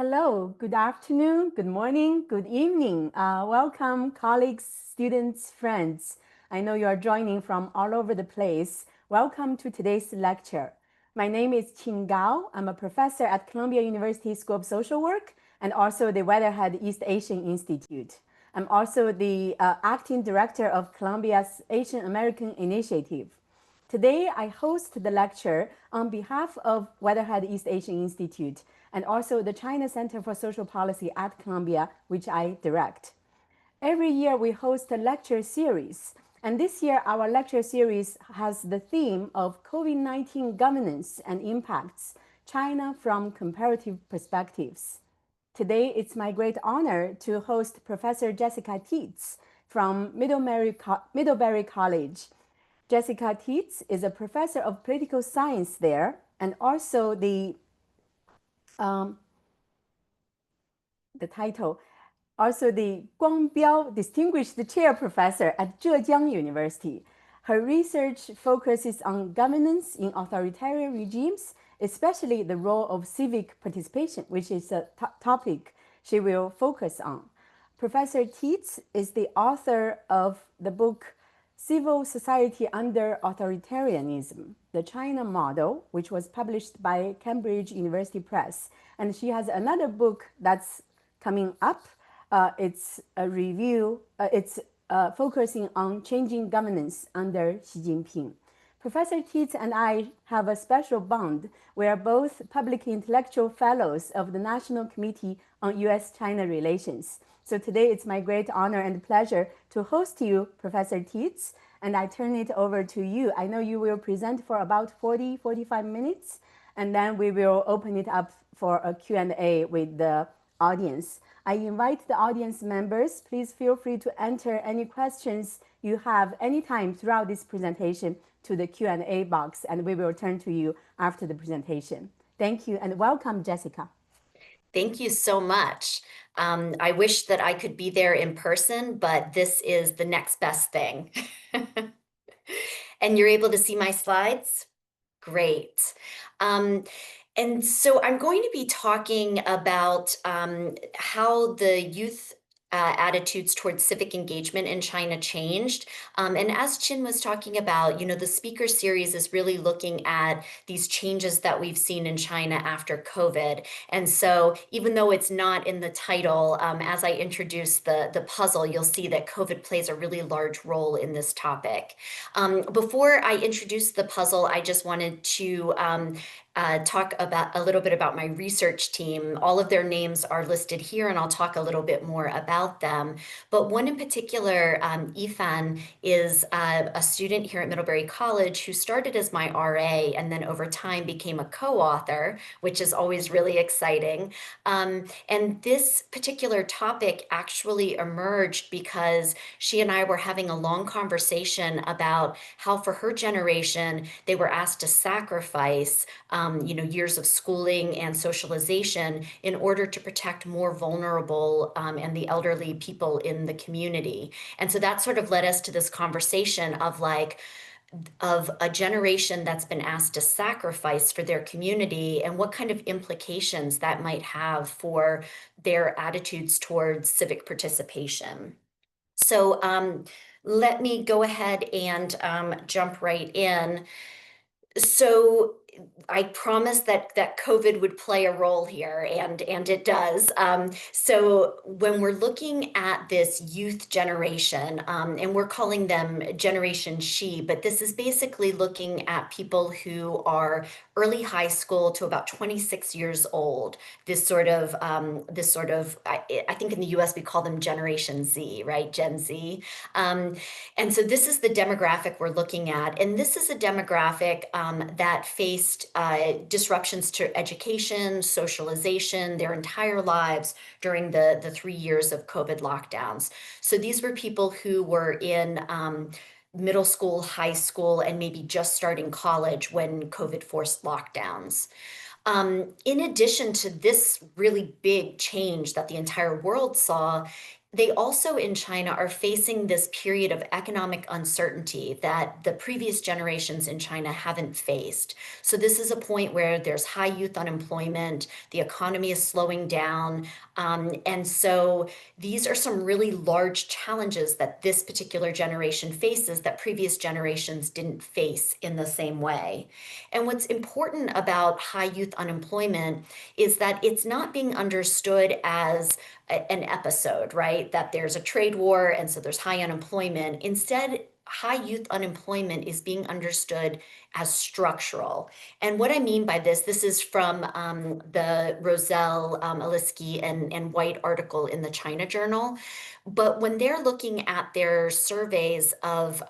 Hello, good afternoon, good morning, good evening. Welcome, colleagues, students, friends. I know you are joining from all over the place. Welcome to today's lecture. My name is Xiang Gao. I'm a professor at Columbia University School of Social Work and also the Weatherhead East Asian Institute. I'm also the acting director of Columbia's Asian American Initiative. Today, I host the lecture on behalf of Weatherhead East Asian Institute and also the China Center for Social Policy at Columbia, which I direct. Every year, we host a lecture series. And this year, our lecture series has the theme of COVID-19 governance and impacts, China from comparative perspectives. Today, it's my great honor to host Professor Jessica Teets from Middlebury College. Jessica Teets is a professor of political science there and also the Guang Biao Distinguished Chair Professor at Zhejiang University. Her research focuses on governance in authoritarian regimes, especially the role of civic participation, which is a topic she will focus on. Professor Teets is the author of the book Civil Society Under Authoritarianism, the China Model, which was published by Cambridge University Press. And she has another book that's coming up. It's a review, it's focusing on changing governance under Xi Jinping. Professor Teets and I have a special bond. We are both public intellectual fellows of the National Committee on U.S.-China Relations. So today it's my great honor and pleasure to host you, Professor Teets, and I turn it over to you. I know you will present for about 45 minutes, and then we will open it up for a Q&A with the audience. I invite the audience members, please feel free to enter any questions you have anytime throughout this presentation to the Q&A box, and we will turn to you after the presentation. Thank you, and welcome, Jessica. Thank you so much. I wish that I could be there in person, but this is the next best thing. And you're able to see my slides? Great. And so I'm going to be talking about how the youth attitudes towards civic engagement in China changed. And as Chin was talking about, the speaker series is really looking at these changes that we've seen in China after COVID. And so even though it's not in the title, as I introduce the puzzle, you'll see that COVID plays a really large role in this topic. Before I introduce the puzzle, I just wanted to talk about a little bit about my research team. All of their names are listed here, and I'll talk a little bit more about them. But one in particular, Yifan, is a student here at Middlebury College who started as my RA and then over time became a co-author, which is always really exciting. And this particular topic actually emerged because she and I were having a long conversation about how for her generation, they were asked to sacrifice years of schooling and socialization in order to protect more vulnerable and the elderly people in the community. And so that sort of led us to this conversation of a generation that's been asked to sacrifice for their community and what kind of implications that might have for their attitudes towards civic participation. So let me go ahead and jump right in. So I promised that COVID would play a role here, and it does. So when we're looking at this youth generation, and we're calling them Generation Xi, but this is basically looking at people who are early high school to about 26 years old. This sort of, I think in the US we call them Generation Z, right? Gen Z. And so this is the demographic we're looking at, and this is a demographic that faced disruptions to education, socialization, their entire lives during the 3 years of COVID lockdowns. So these were people who were in middle school, high school, and maybe just starting college when COVID forced lockdowns. In addition to this really big change that the entire world saw, They also in China are facing this period of economic uncertainty that the previous generations in China haven't faced. So this is a point where there's high youth unemployment, the economy is slowing down. And so these are some really large challenges that this particular generation faces that previous generations didn't face in the same way. And what's important about high youth unemployment is that it's not being understood as an episode, right? That there's a trade war and so there's high unemployment. Instead, high youth unemployment is being understood as structural. And what I mean by this is from the Roselle, Aliski, and White article in the China Journal. But when they're looking at their surveys of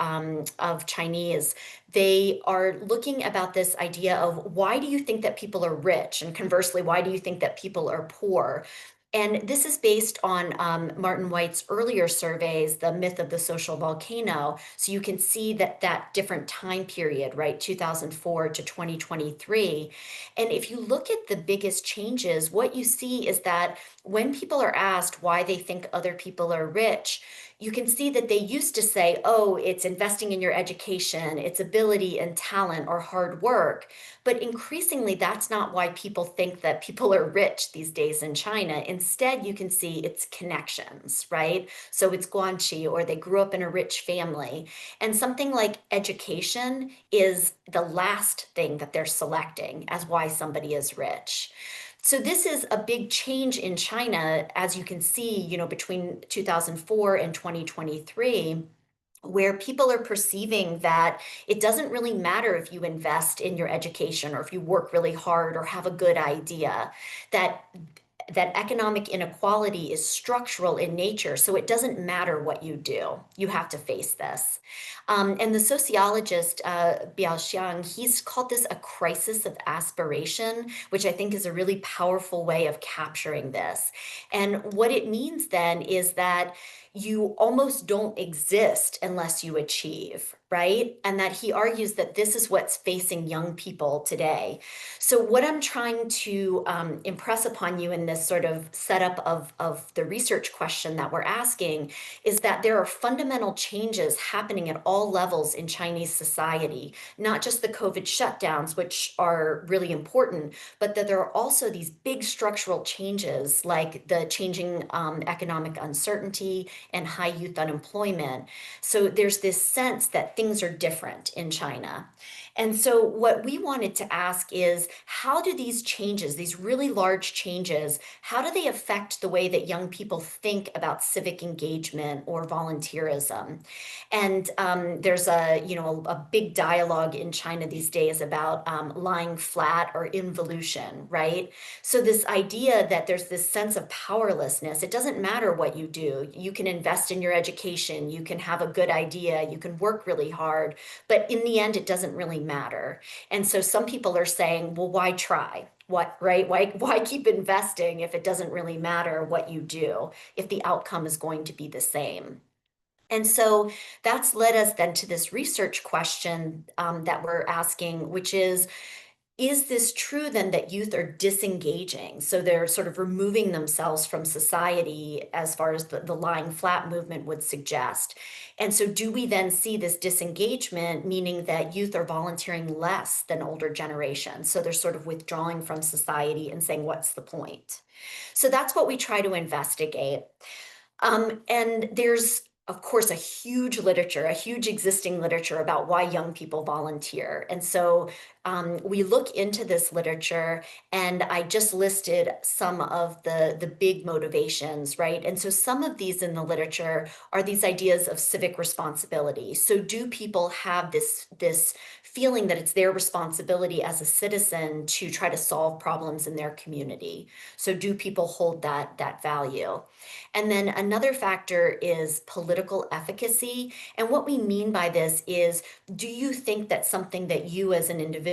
Chinese, they are looking about this idea of why do you think that people are rich? And conversely, why do you think that people are poor? And this is based on Martin White's earlier surveys, The Myth of the Social Volcano. So you can see that different time period, right, 2004 to 2023. And if you look at the biggest changes, what you see is that when people are asked why they think other people are rich, you can see that they used to say, oh, it's investing in your education, it's ability and talent or hard work. But increasingly, that's not why people think that people are rich these days in China. Instead, you can see it's connections, right? So it's guanxi, or they grew up in a rich family. And something like education is the last thing that they're selecting as why somebody is rich. So this is a big change in China, as you can see, between 2004 and 2023, where people are perceiving that it doesn't really matter if you invest in your education or if you work really hard or have a good idea, that economic inequality is structural in nature, so it doesn't matter what you do. You have to face this. And the sociologist Biao Xiang, he's called this a crisis of aspiration, which I think is a really powerful way of capturing this. And what it means then is that you almost don't exist unless you achieve, right? And that he argues that this is what's facing young people today. So what I'm trying to impress upon you in this sort of setup of the research question that we're asking is that there are fundamental changes happening at all levels in Chinese society, not just the COVID shutdowns, which are really important, but that there are also these big structural changes like the changing economic uncertainty and high youth unemployment. So there's this sense that things are different in China. And so what we wanted to ask is, how do these changes, these really large changes, how do they affect the way that young people think about civic engagement or volunteerism? And there's a big dialogue in China these days about lying flat or involution, right? So this idea that there's this sense of powerlessness, it doesn't matter what you do. You can invest in your education, you can have a good idea, you can work really hard, but in the end, it doesn't really matter. And so some people are saying, well, why try? What, right? Why keep investing if it doesn't really matter what you do, if the outcome is going to be the same? And so that's led us then to this research question that we're asking, which is this true then that youth are disengaging? So they're sort of removing themselves from society as far as the lying flat movement would suggest. And so do we then see this disengagement, meaning that youth are volunteering less than older generations? So they're sort of withdrawing from society and saying, what's the point? So that's what we try to investigate. And there's, of course, a huge literature, a huge existing literature about why young people volunteer. And so we look into this literature, and I just listed some of the big motivations, right? And so some of these in the literature are these ideas of civic responsibility. So do people have this feeling that it's their responsibility as a citizen to try to solve problems in their community? So do people hold that value? And then another factor is political efficacy. And what we mean by this is, do you think that something that you as an individual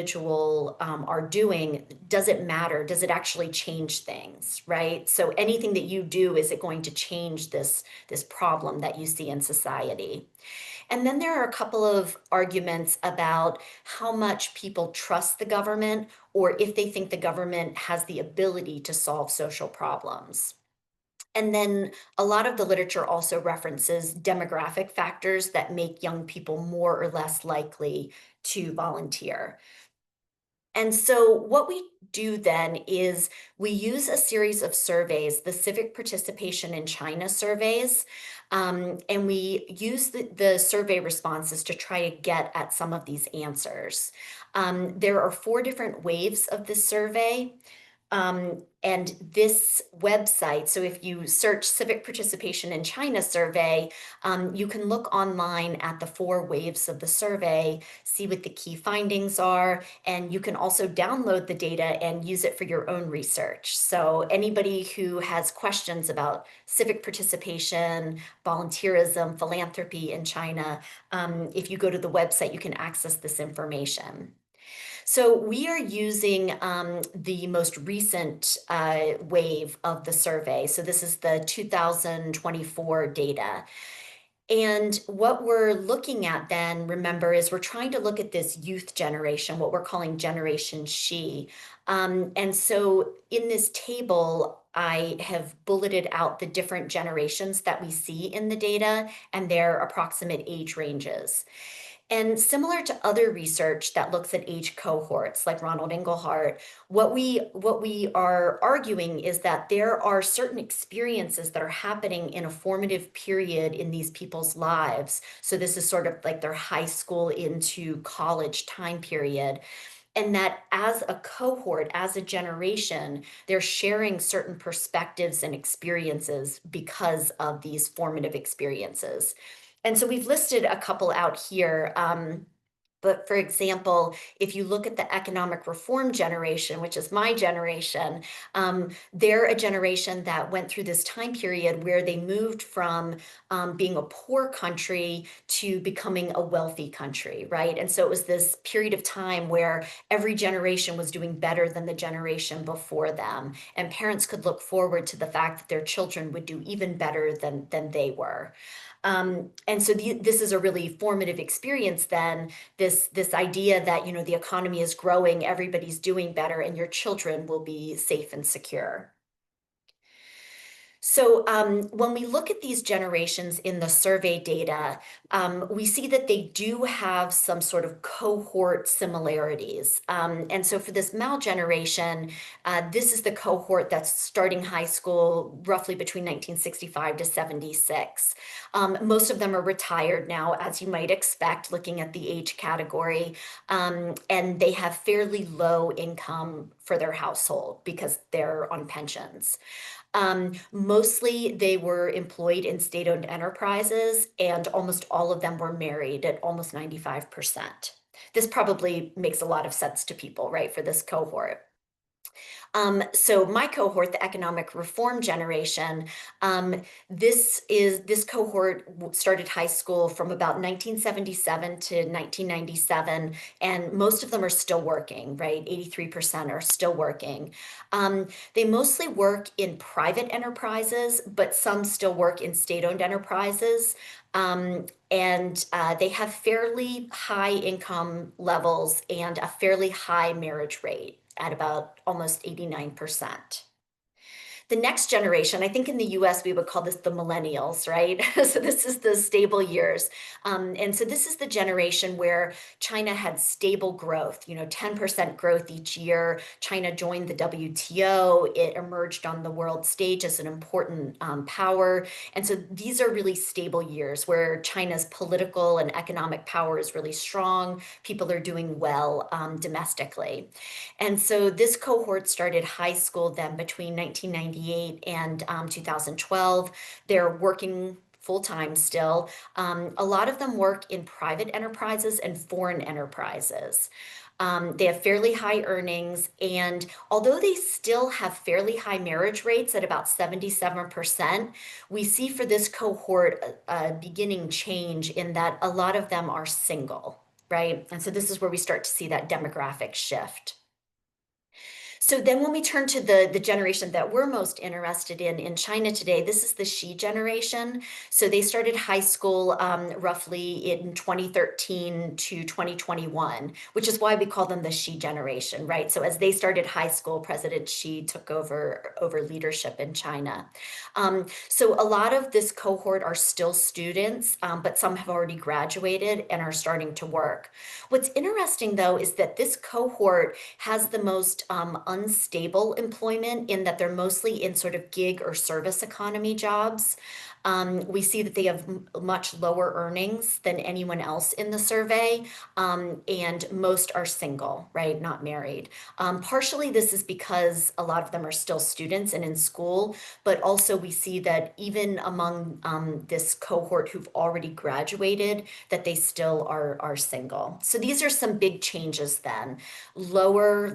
are doing, does it matter? Does it actually change things, right? So anything that you do, is it going to change this problem that you see in society? And then there are a couple of arguments about how much people trust the government, or if they think the government has the ability to solve social problems. And then a lot of the literature also references demographic factors that make young people more or less likely to volunteer. And so what we do then is we use a series of surveys, the Civic Participation in China surveys, and we use the survey responses to try to get at some of these answers. There are 4 different waves of this survey. And this website, so if you search Civic Participation in China survey, you can look online at the 4 waves of the survey, see what the key findings are, and you can also download the data and use it for your own research. So anybody who has questions about civic participation, volunteerism, philanthropy in China, if you go to the website, you can access this information. So we are using the most recent wave of the survey. So this is the 2024 data. And what we're looking at then, remember, is we're trying to look at this youth generation, what we're calling Generation Xi. And so in this table, I have bulleted out the different generations that we see in the data and their approximate age ranges. And similar to other research that looks at age cohorts, like Ronald Inglehart, what we are arguing is that there are certain experiences that are happening in a formative period in these people's lives. So this is sort of like their high school into college time period. And that as a cohort, as a generation, they're sharing certain perspectives and experiences because of these formative experiences. And so we've listed a couple out here. But for example, if you look at the economic reform generation, which is my generation, they're a generation that went through this time period where they moved from being a poor country to becoming a wealthy country, right? And so it was this period of time where every generation was doing better than the generation before them. And parents could look forward to the fact that their children would do even better than they were. And so this is a really formative experience then, this idea that, you know, the economy is growing, everybody's doing better, and your children will be safe and secure. So when we look at these generations in the survey data, we see that they do have some sort of cohort similarities. And so for this Mao generation, this is the cohort that's starting high school roughly between 1965 to 76. Most of them are retired now, as you might expect, looking at the age category, and they have fairly low income for their household because they're on pensions. Mostly they were employed in state-owned enterprises, and almost all of them were married at almost 95%. This probably makes a lot of sense to people, right, for this cohort. So my cohort, the economic reform generation, this cohort started high school from about 1977 to 1997, and most of them are still working, right? 83% are still working. They mostly work in private enterprises, but some still work in state-owned enterprises. And they have fairly high income levels and a fairly high marriage rate at about almost 89%. The next generation, I think in the US, we would call this the millennials, right? So this is the stable years. And so this is the generation where China had stable growth, 10% growth each year. China joined the WTO. It emerged on the world stage as an important power. And so these are really stable years where China's political and economic power is really strong. People are doing well domestically. And so this cohort started high school then between 1998 and 2012. They're working full-time still. A lot of them work in private enterprises and foreign enterprises. They have fairly high earnings, and although they still have fairly high marriage rates at about 77%, we see for this cohort a beginning change in that a lot of them are single, right? And so this is where we start to see that demographic shift. So then when we turn to the generation that we're most interested in China today, this is the Xi generation. So they started high school roughly in 2013 to 2021, which is why we call them the Xi generation, right? So as they started high school, President Xi took over leadership in China. So a lot of this cohort are still students, but some have already graduated and are starting to work. What's interesting, though, is that this cohort has the most unstable employment in that they're mostly in sort of gig or service economy jobs. We see that they have much lower earnings than anyone else in the survey, and most are single, right, not married. Partially, this is because a lot of them are still students and in school, but also we see that even among this cohort who've already graduated, that they still are single. So these are some big changes then. Lower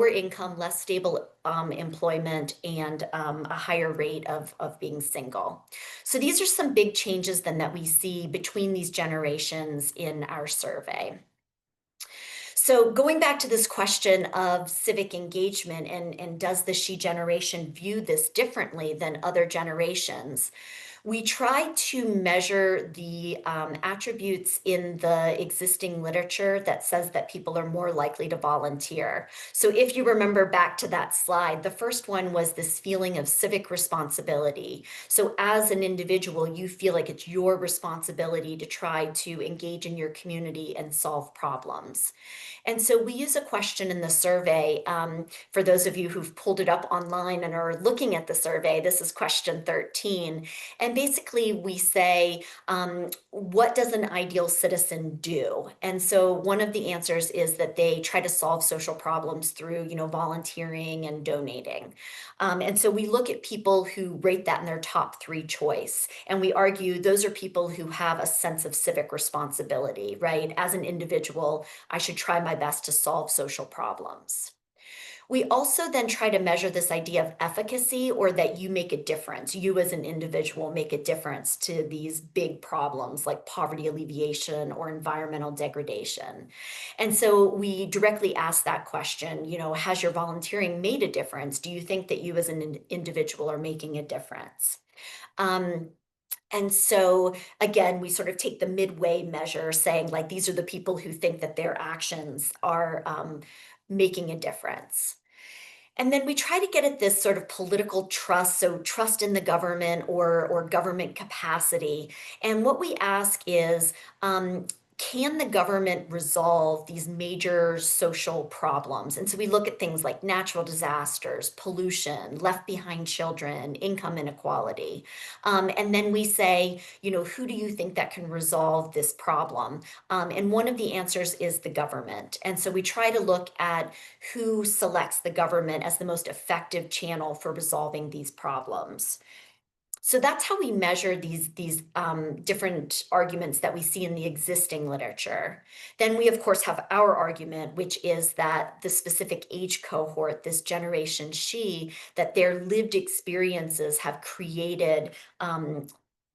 income, less stable employment, and a higher rate of being single. So these are some big changes then that we see between these generations in our survey. So going back to this question of civic engagement and does the Xi generation view this differently than other generations? We try to measure the attributes in the existing literature that says that people are more likely to volunteer. So if you remember back to that slide, the first one was this feeling of civic responsibility. So as an individual, you feel like it's your responsibility to try to engage in your community and solve problems. And so we use a question in the survey. For those of you who've pulled it up online and are looking at the survey, this is question 13. And basically we say, what does an ideal citizen do? And so one of the answers is that they try to solve social problems through, volunteering and donating. And so we look at people who rate that in their top three choice. And we argue those are people who have a sense of civic responsibility, right? As an individual, I should try my best to solve social problems. We also then try to measure this idea of efficacy, or that you make a difference. You as an individual make a difference to these big problems like poverty alleviation or environmental degradation. And so we directly ask that question, has your volunteering made a difference? Do you think that you as an individual are making a difference? And so again, we sort of take the midway measure, saying like, these are the people who think that their actions are making a difference. And then we try to get at this sort of political trust, so trust in the government or government capacity. And what we ask is, can the government resolve these major social problems? And so we look at things like natural disasters, pollution, left behind children, income inequality. And then we say, who do you think that can resolve this problem? And one of the answers is the government. And so we try to look at who selects the government as the most effective channel for resolving these problems. So that's how we measure these different arguments that we see in the existing literature. Then we, of course, have our argument, which is that the specific age cohort, this generation Xi, that their lived experiences have created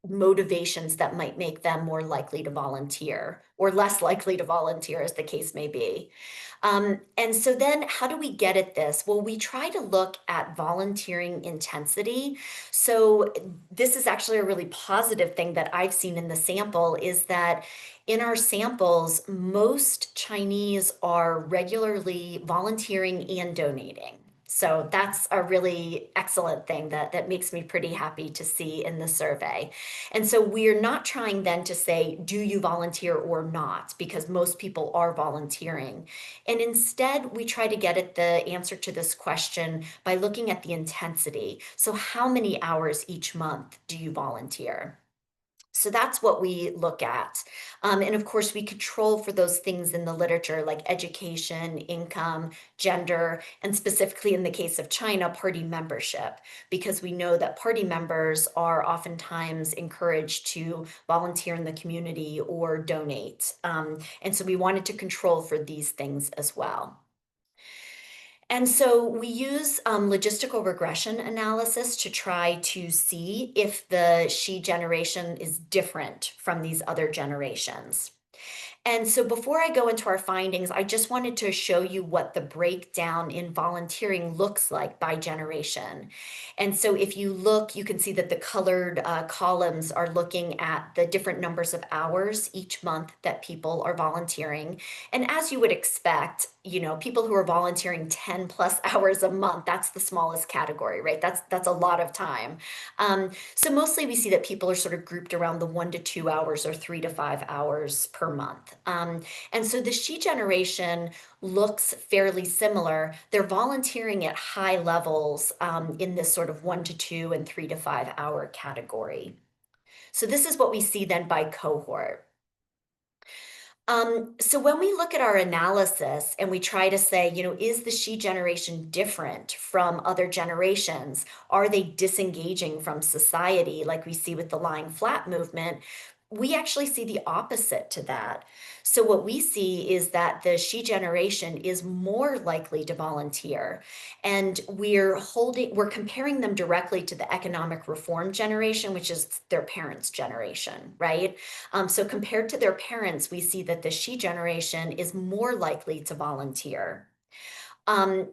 motivations that might make them more likely to volunteer or less likely to volunteer, as the case may be. And so then how do we get at this? Well, we try to look at volunteering intensity. So this is actually a really positive thing that I've seen in the sample, is that in our samples, most Chinese are regularly volunteering and donating. So that's a really excellent thing that makes me pretty happy to see in the survey. And so we're not trying then to say, do you volunteer or not? Because most people are volunteering. And instead, we try to get at the answer to this question by looking at the intensity. So how many hours each month do you volunteer? So that's what we look at. And of course, we control for those things in the literature like education, income, gender, and specifically in the case of China, party membership, because we know that party members are oftentimes encouraged to volunteer in the community or donate. And so we wanted to control for these things as well. And so we use logistical regression analysis to try to see if the Xi generation is different from these other generations. And so before I go into our findings, I just wanted to show you what the breakdown in volunteering looks like by generation. And so if you look, you can see that the colored columns are looking at the different numbers of hours each month that people are volunteering. And as you would expect, people who are volunteering 10 plus hours a month, that's the smallest category, right? That's a lot of time. So mostly we see that people are sort of grouped around the 1 to 2 hours or 3 to 5 hours per month. And so the Xi generation looks fairly similar. They're volunteering at high levels in this sort of 1 to 2 and 3 to 5 hour category. So this is what we see then by cohort. So when we look at our analysis and we try to say, is the Xi generation different from other generations? Are they disengaging from society like we see with the lying flat movement? We actually see the opposite to that. So what we see is that the Xi generation is more likely to volunteer. And we're comparing them directly to the economic reform generation, which is their parents' generation, right? So compared to their parents, we see that the Xi generation is more likely to volunteer. And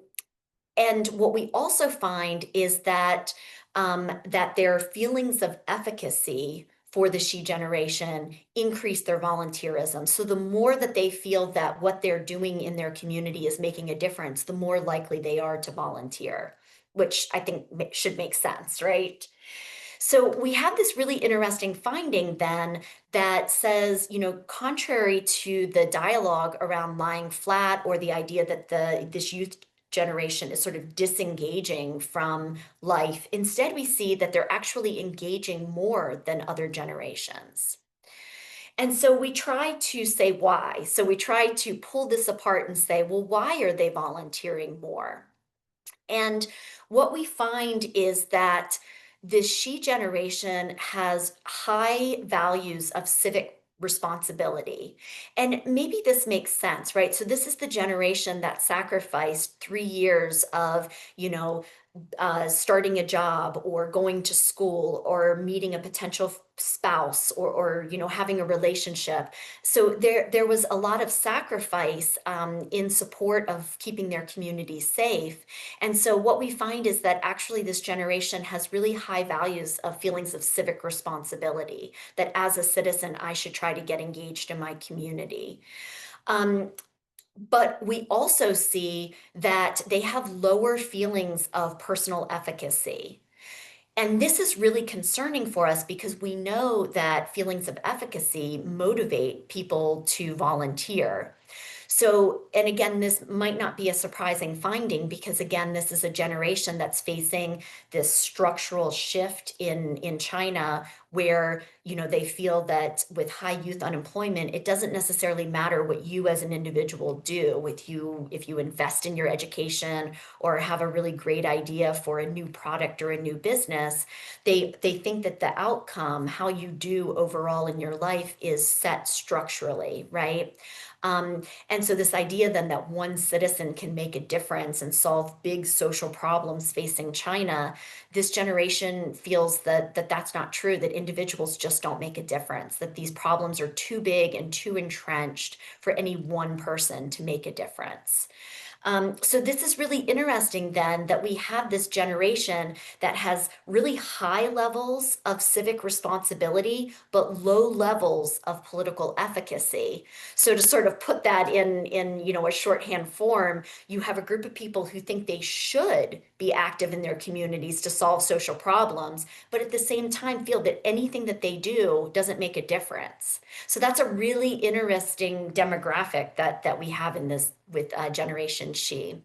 what we also find is that that their feelings of efficacy for the Xi generation increase their volunteerism. So the more that they feel that what they're doing in their community is making a difference, the more likely they are to volunteer, which I think should make sense, right? So we have this really interesting finding then that says, contrary to the dialogue around lying flat or the idea that this youth generation is sort of disengaging from life, instead we see that they're actually engaging more than other generations. And so we try to say why. So we try to pull this apart and say, well, why are they volunteering more? And what we find is that the Xi generation has high values of civic responsibility. And maybe this makes sense, right? So this is the generation that sacrificed 3 years of, starting a job or going to school or meeting a potential spouse or having a relationship. So there was a lot of sacrifice in support of keeping their community safe. And so what we find is that actually this generation has really high values of feelings of civic responsibility, that as a citizen, I should try to get engaged in my community. But we also see that they have lower feelings of personal efficacy. And this is really concerning for us because we know that feelings of efficacy motivate people to volunteer. So, and again, this might not be a surprising finding because again, this is a generation that's facing this structural shift in China where, they feel that with high youth unemployment, it doesn't necessarily matter what you as an individual do with you, if you invest in your education or have a really great idea for a new product or a new business. They think that the outcome, how you do overall in your life is set structurally, right? And so this idea then that one citizen can make a difference and solve big social problems facing China, this generation feels that that's not true, that individuals just don't make a difference, that these problems are too big and too entrenched for any one person to make a difference. So this is really interesting then that we have this generation that has really high levels of civic responsibility, but low levels of political efficacy. So to sort of put that in a shorthand form, you have a group of people who think they should be active in their communities to solve social problems, but at the same time feel that anything that they do doesn't make a difference. So that's a really interesting demographic that we have in this with Generation Xi.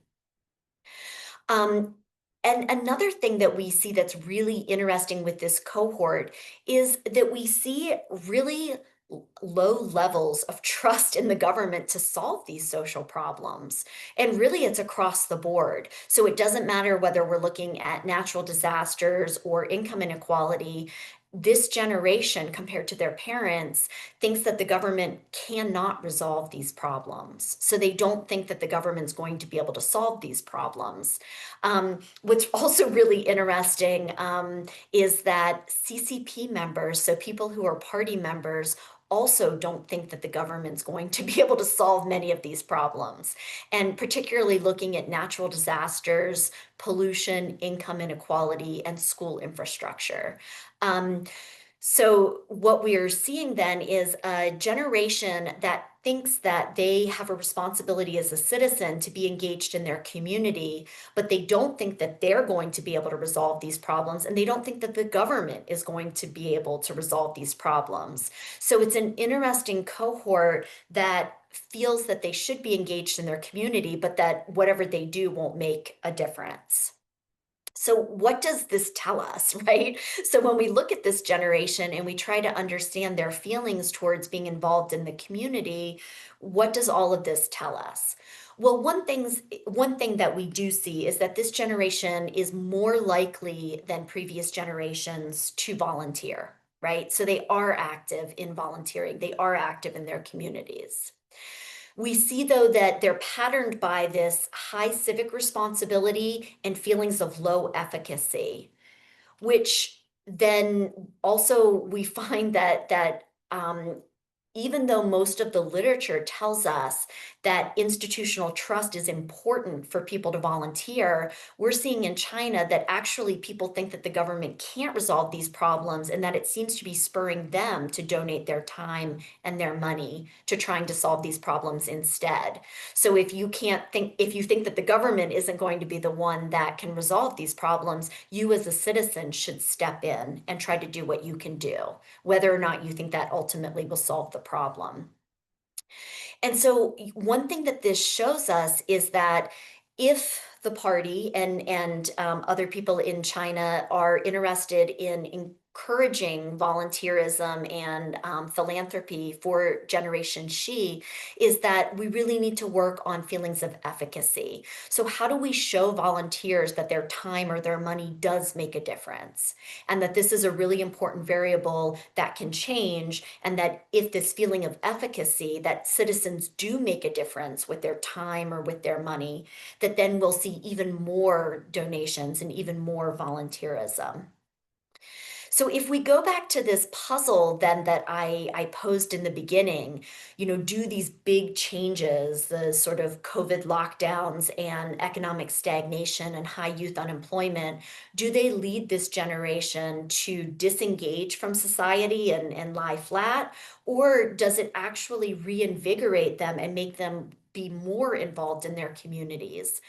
And another thing that we see that's really interesting with this cohort is that we see really low levels of trust in the government to solve these social problems. And really, it's across the board. So it doesn't matter whether we're looking at natural disasters or income inequality. This generation, compared to their parents, thinks that the government cannot resolve these problems. So they don't think that the government's going to be able to solve these problems. What's also really interesting is that CCP members, so people who are party members, also don't think that the government's going to be able to solve many of these problems. And particularly looking at natural disasters, pollution, income inequality, and school infrastructure. So what we are seeing then is a generation that thinks that they have a responsibility as a citizen to be engaged in their community, but they don't think that they're going to be able to resolve these problems, and they don't think that the government is going to be able to resolve these problems. So it's an interesting cohort that feels that they should be engaged in their community, but that whatever they do won't make a difference. So what does this tell us, right? So when we look at this generation and we try to understand their feelings towards being involved in the community, what does all of this tell us? Well, one thing that we do see is that this generation is more likely than previous generations to volunteer, right? So they are active in volunteering, they are active in their communities. We see, though, that they're patterned by this high civic responsibility and feelings of low efficacy, which then also we find that even though most of the literature tells us that institutional trust is important for people to volunteer, we're seeing in China that actually people think that the government can't resolve these problems and that it seems to be spurring them to donate their time and their money to trying to solve these problems instead. So if you think that the government isn't going to be the one that can resolve these problems, you as a citizen should step in and try to do what you can do, whether or not you think that ultimately will solve the problem. And so one thing that this shows us is that if the party and other people in China are interested in encouraging volunteerism and philanthropy for Generation Xi, is that we really need to work on feelings of efficacy. So how do we show volunteers that their time or their money does make a difference, and that this is a really important variable that can change, and that if this feeling of efficacy, that citizens do make a difference with their time or with their money, that then we'll see even more donations and even more volunteerism. So if we go back to this puzzle then that I posed in the beginning, do these big changes, the sort of COVID lockdowns and economic stagnation and high youth unemployment, do they lead this generation to disengage from society and lie flat? Or does it actually reinvigorate them and make them be more involved in their communities?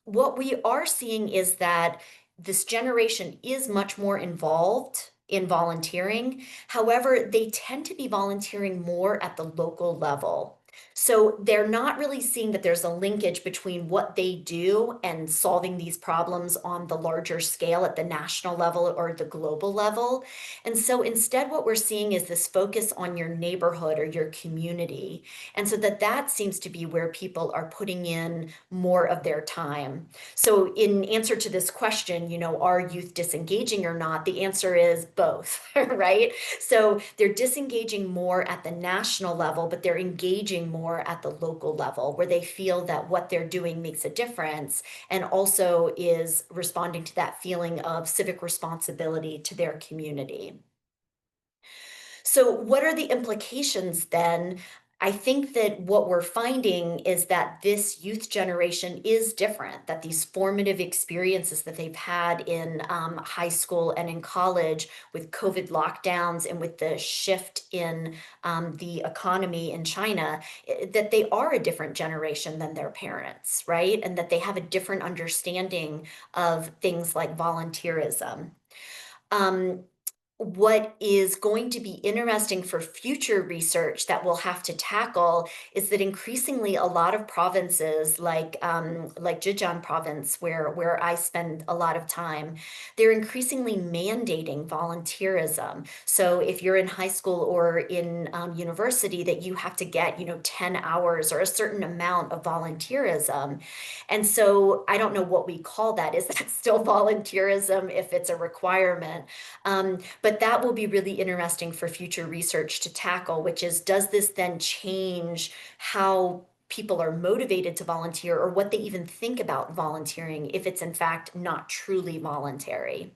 What we are seeing is that this generation is much more involved in volunteering. However, they tend to be volunteering more at the local level. So they're not really seeing that there's a linkage between what they do and solving these problems on the larger scale at the national level or the global level. And so instead, what we're seeing is this focus on your neighborhood or your community. And so that seems to be where people are putting in more of their time. So in answer to this question, are youth disengaging or not? The answer is both, right? So they're disengaging more at the national level, but they're engaging more at the local level where they feel that what they're doing makes a difference and also is responding to that feeling of civic responsibility to their community. So, what are the implications then? I think that what we're finding is that this youth generation is different, that these formative experiences that they've had in high school and in college with COVID lockdowns and with the shift in the economy in China, that they are a different generation than their parents, right? And that they have a different understanding of things like volunteerism. Um, what is going to be interesting for future research that we'll have to tackle is that increasingly a lot of provinces like Zhejiang province, where I spend a lot of time, they're increasingly mandating volunteerism. So if you're in high school or in university, that you have to get 10 hours or a certain amount of volunteerism. And so I don't know what we call that. Is that still volunteerism if it's a requirement? But that will be really interesting for future research to tackle, which is, does this then change how people are motivated to volunteer or what they even think about volunteering if it's in fact not truly voluntary?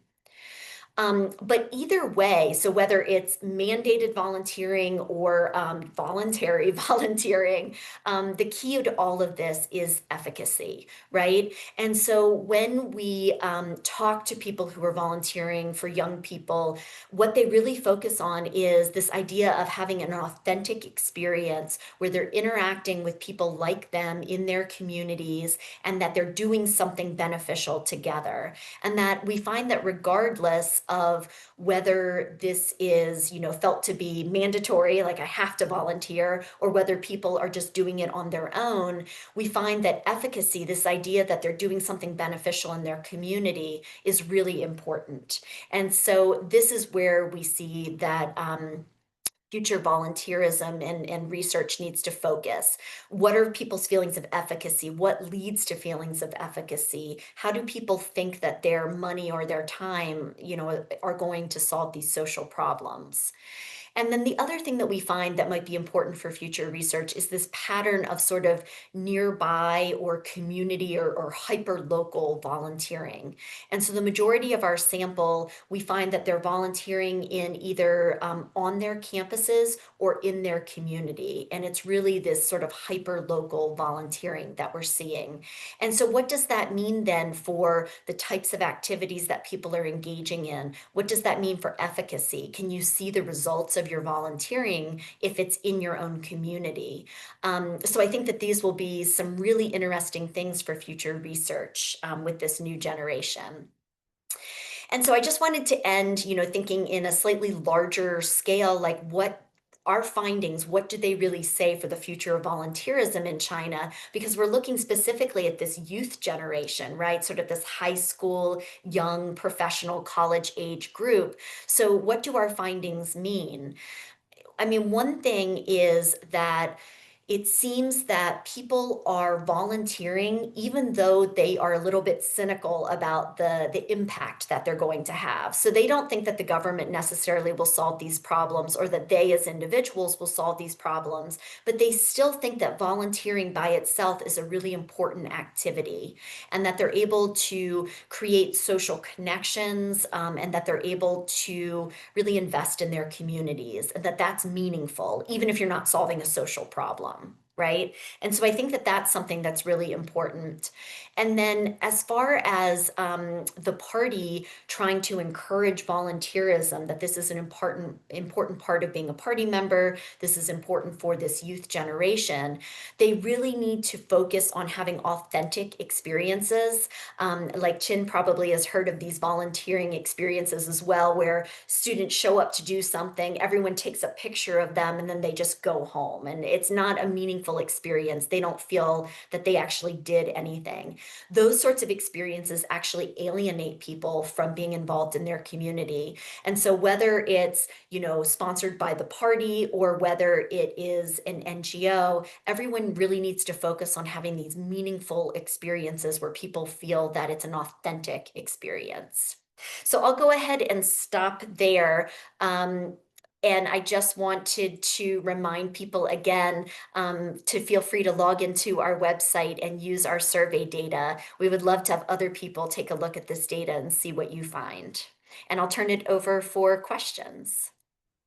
But either way, so whether it's mandated volunteering or voluntary volunteering, the key to all of this is efficacy, right? And so when we talk to people who are volunteering for young people, what they really focus on is this idea of having an authentic experience where they're interacting with people like them in their communities and that they're doing something beneficial together. And that we find that regardless of whether this is, felt to be mandatory, like I have to volunteer, or whether people are just doing it on their own, we find that efficacy, this idea that they're doing something beneficial in their community, is really important. And so this is where we see that future volunteerism and research needs to focus. What are people's feelings of efficacy? What leads to feelings of efficacy? How do people think that their money or their time, are going to solve these social problems? And then the other thing that we find that might be important for future research is this pattern of sort of nearby or community or hyper local volunteering. And so the majority of our sample, we find that they're volunteering in either on their campuses or in their community. And it's really this sort of hyper local volunteering that we're seeing. And so what does that mean then for the types of activities that people are engaging in? What does that mean for efficacy? Can you see the results of your volunteering if it's in your own community? So I think that these will be some really interesting things for future research with this new generation. And so I just wanted to end, thinking in a slightly larger scale, like what our findings, what do they really say for the future of volunteerism in China? Because we're looking specifically at this youth generation, right? Sort of this high school, young, professional, college age group. So what do our findings mean? I mean, one thing is that it seems that people are volunteering even though they are a little bit cynical about the impact that they're going to have. So they don't think that the government necessarily will solve these problems or that they as individuals will solve these problems, but they still think that volunteering by itself is a really important activity and that they're able to create social connections, and that they're able to really invest in their communities, and that that's meaningful, even if you're not solving a social problem, right? And so I think that that's something that's really important. And then as far as the party trying to encourage volunteerism, that this is an important part of being a party member, this is important for this youth generation, they really need to focus on having authentic experiences. Like Chin probably has heard of these volunteering experiences as well, where students show up to do something, everyone takes a picture of them, and then they just go home. And it's not a meaningful experience. They don't feel that they actually did anything. Those sorts of experiences actually alienate people from being involved in their community. And so whether it's, sponsored by the party or whether it is an NGO, everyone really needs to focus on having these meaningful experiences where people feel that it's an authentic experience. So I'll go ahead and stop there. And I just wanted to remind people again to feel free to log into our website and use our survey data. We would love to have other people take a look at this data and see what you find. And I'll turn it over for questions.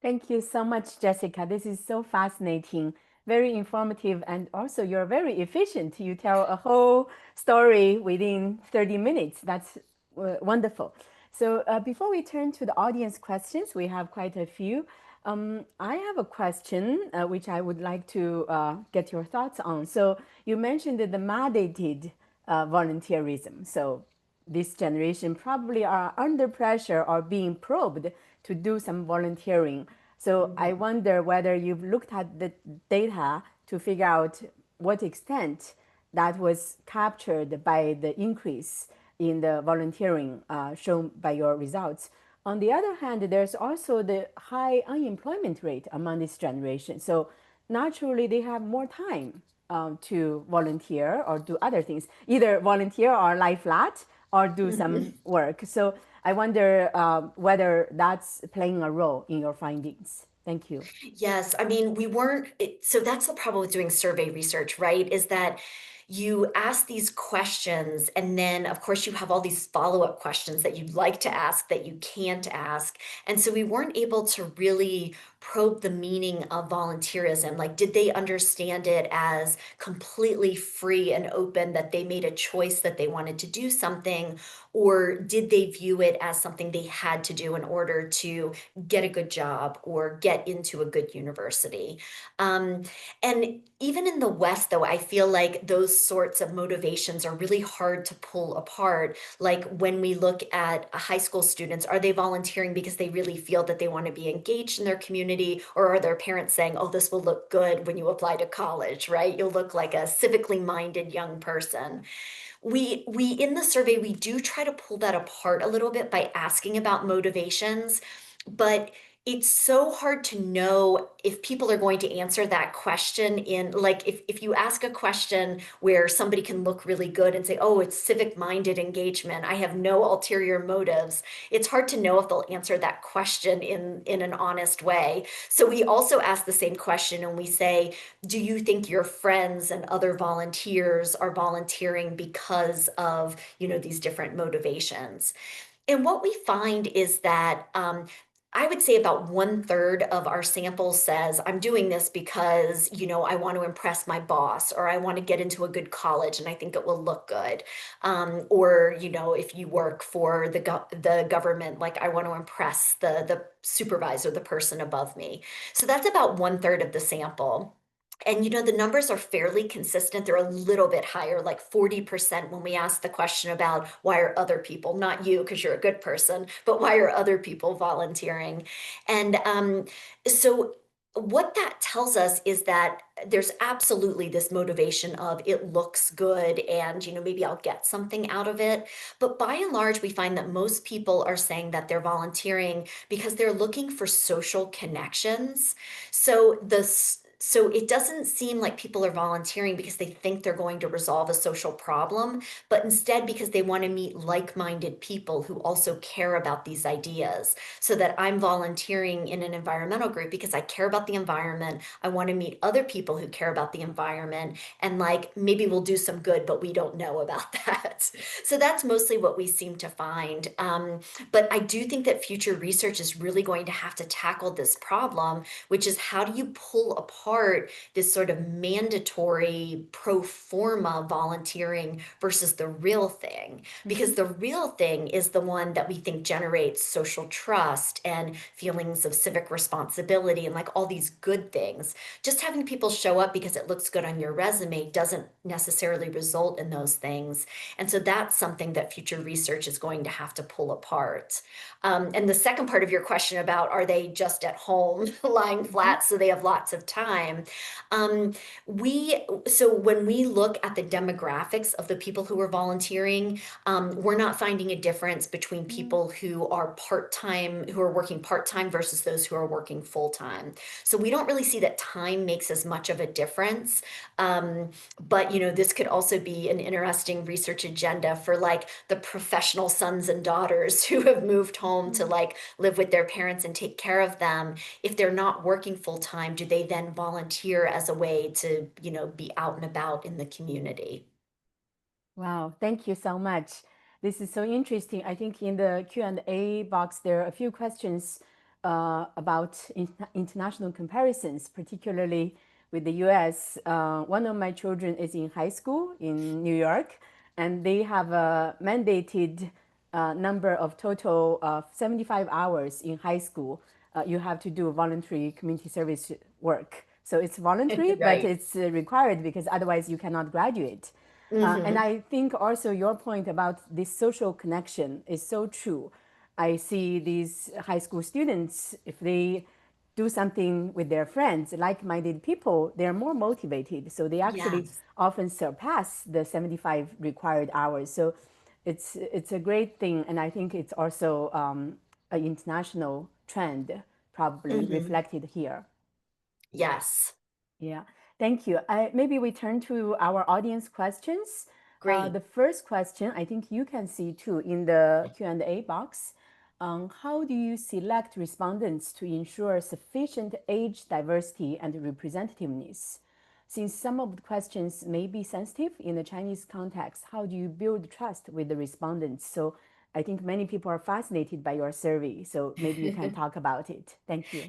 Thank you so much, Jessica. This is so fascinating, very informative, and also you're very efficient. You tell a whole story within 30 minutes. That's wonderful. So before we turn to the audience questions, we have quite a few. I have a question which I would like to get your thoughts on. So you mentioned the mandated volunteerism. So this generation probably are under pressure or being probed to do some volunteering. So I wonder whether you've looked at the data to figure out what extent that was captured by the increase in the volunteering shown by your results. On the other hand, there's also the high unemployment rate among this generation. So naturally, they have more time to volunteer or do other things, either volunteer or lie flat or do some work. So I wonder whether that's playing a role in your findings. Thank you. Yes, I mean, we weren't, so that's the problem with doing survey research, right? Is that you ask these questions, and then of course you have all these follow-up questions that you'd like to ask that you can't ask. And so we weren't able to really probe the meaning of volunteerism. Like, did they understand it as completely free and open, that they made a choice that they wanted to do something, or did they view it as something they had to do in order to get a good job or get into a good university? Um, and even in the West, though, I feel like those sorts of motivations are really hard to pull apart. Like when we look at high school students, are they volunteering because they really feel that they want to be engaged in their community? Or are their parents saying, oh, this will look good when you apply to college, right? You'll look like a civically minded young person. We in the survey, we do try to pull that apart a little bit by asking about motivations, but it's so hard to know if people are going to answer that question in, like, if you ask a question where somebody can look really good and say, oh, it's civic minded engagement, I have no ulterior motives. It's hard to know if they'll answer that question in an honest way. So we also ask the same question and we say, do you think your friends and other volunteers are volunteering because of, these different motivations? And what we find is that I would say about 1/3 of our sample says, I'm doing this because, I want to impress my boss, or I want to get into a good college and I think it will look good. Or, if you work for the government, like I want to impress the supervisor, the person above me. So that's about 1/3 of the sample. And the numbers are fairly consistent. They're a little bit higher, like 40% when we ask the question about why are other people, not you because you're a good person, but why are other people volunteering? And so what that tells us is that there's absolutely this motivation of it looks good and maybe I'll get something out of it. But by and large, we find that most people are saying that they're volunteering because they're looking for social connections. So it doesn't seem like people are volunteering because they think they're going to resolve a social problem, but instead because they want to meet like-minded people who also care about these ideas. So that I'm volunteering in an environmental group because I care about the environment. I want to meet other people who care about the environment, and like maybe we'll do some good, but we don't know about that. So that's mostly what we seem to find. But I do think that future research is really going to have to tackle this problem, which is how do you pull apart this sort of mandatory pro forma volunteering versus the real thing? Because the real thing is the one that we think generates social trust and feelings of civic responsibility and like all these good things. Just having people show up because it looks good on your resume doesn't necessarily result in those things. And so that's something that future research is going to have to pull apart. And the second part of your question about are they just at home lying flat so they have lots of time? Um, so when we look at the demographics of the people who are volunteering, we're not finding a difference between people who are part-time, who are working part-time versus those who are working full-time. So we don't really see that time makes as much of a difference. But this could also be an interesting research agenda for like the professional sons and daughters who have moved home to like live with their parents and take care of them. If they're not working full time, do they then volunteer as a way to, be out and about in the community? Wow, thank you so much. This is so interesting. I think in the Q&A box, there are a few questions about international comparisons, particularly with the US. One of my children is in high school in New York, and they have a mandated number of total of 75 hours in high school. You have to do voluntary community service work. So it's voluntary, but Right. it's required because otherwise you cannot graduate. And Hmm. I think also your point about this social connection is so true. I see these high school students, if they do something with their friends, like-minded people, they're more motivated. So they actually Yes. often surpass the 75 required hours. So it's a great thing, and I think it's also an international trend, probably Hmm. reflected here. Yes. Yeah, thank you. Maybe we turn to our audience questions. Great. The first question, I think you can see too in the Q&A box. How do you select respondents to ensure sufficient age diversity and representativeness? since some of the questions may be sensitive in the Chinese context, how do you build trust with the respondents? So I think many people are fascinated by your survey. So maybe you can talk about it. Thank you.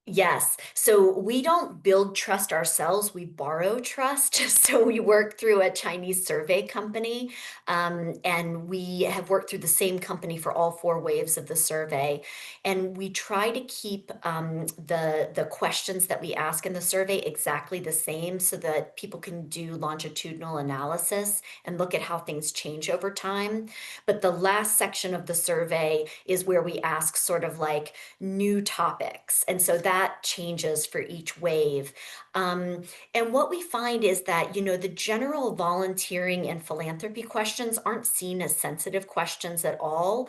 Yes. So we don't build trust ourselves, we borrow trust. So we work through a Chinese survey company, and we have worked through the same company for all 4 waves of the survey. And we try to keep the questions that we ask in the survey exactly the same so that people can do longitudinal analysis and look at how things change over time. But the last section of the survey is where we ask sort of like new topics. And so that changes for each wave. And what we find is that, the general volunteering and philanthropy questions aren't seen as sensitive questions at all,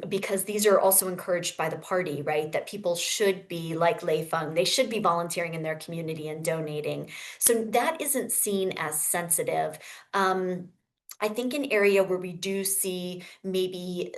because these are also encouraged by the party, right? That people should be like Lei Feng, they should be volunteering in their community and donating. So that isn't seen as sensitive. I think an area where we do see maybe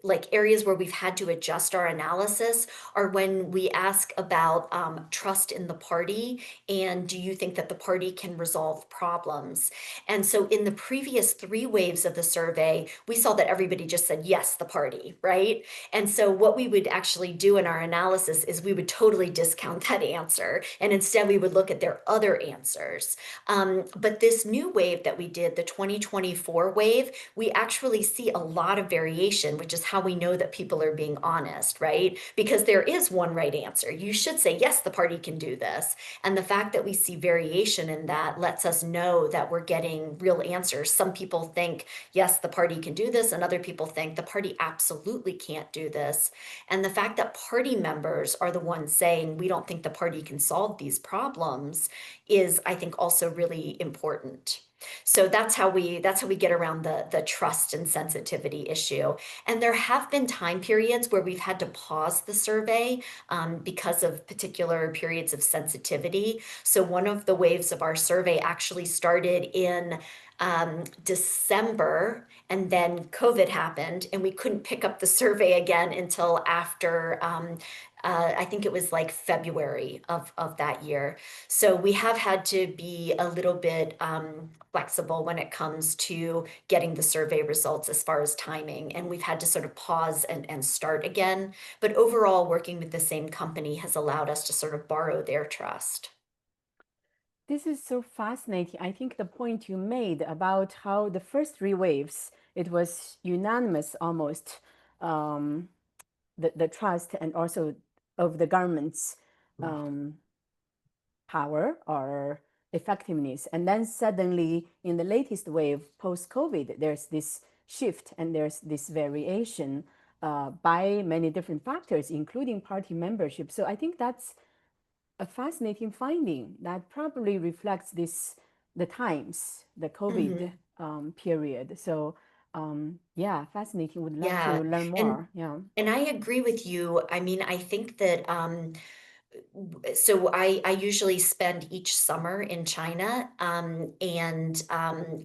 like areas where we've had to adjust our analysis are when we ask about trust in the party and do you think that the party can resolve problems? And so in the previous 3 waves of the survey, we saw that everybody just said, yes, the party, right? And so what we would actually do in our analysis is we would totally discount that answer. And instead we would look at their other answers. But this new wave that we did, the 2024 wave, we actually see a lot of variation, which is how we know that people are being honest, right? Because there is one right answer. You should say, yes, the party can do this. And the fact that we see variation in that lets us know that we're getting real answers. Some people think, yes, the party can do this, and other people think the party absolutely can't do this. And the fact that party members are the ones saying, we don't think the party can solve these problems is, I think, also really important. So that's how we get around the trust and sensitivity issue. And there have been time periods where we've had to pause the survey because of particular periods of sensitivity. So one of the waves of our survey actually started in December, and then COVID happened, and we couldn't pick up the survey again until after I think it was like February of that year. So we have had to be a little bit flexible when it comes to getting the survey results as far as timing. And we've had to sort of pause and start again. But overall, working with the same company has allowed us to sort of borrow their trust. This is so fascinating. I think the point you made about how the first 3 waves, it was unanimous almost, the trust and also of the government's power or effectiveness. And then suddenly in the latest wave, post-COVID, there's this shift and there's this variation by many different factors, including party membership. So I think that's a fascinating finding that probably reflects the times, the COVID period. So yeah, fascinating. Would love to Yeah. learn And more. Yeah. and I agree with you. I mean, I think that so I usually spend each summer in China, and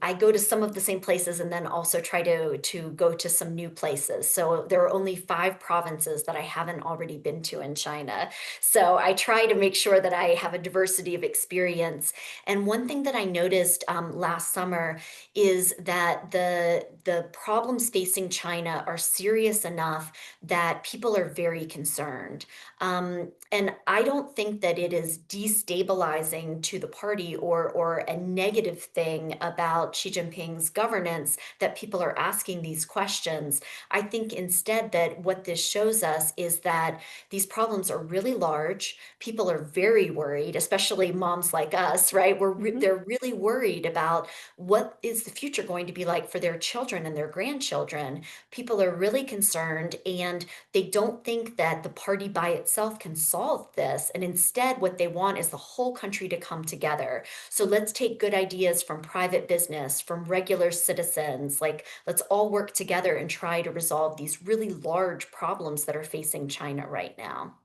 I go to some of the same places and then also try to go to some new places. So there are only 5 provinces that I haven't already been to in China. So I try to make sure that I have a diversity of experience. And one thing that I noticed last summer is that the problems facing China are serious enough that people are very concerned. And I don't think that it is destabilizing to the party or a negative thing about Xi Jinping's governance that people are asking these questions. I think instead that what this shows us is that these problems are really large. People are very worried, especially moms like us, right? They're really worried about what is the future going to be like for their children and their grandchildren. People are really concerned, and they don't think that the party by itself can solve this. And instead, what they want is the whole country to come together. So let's take good ideas from private business, from regular citizens. Like, let's all work together and try to resolve these really large problems that are facing China right now.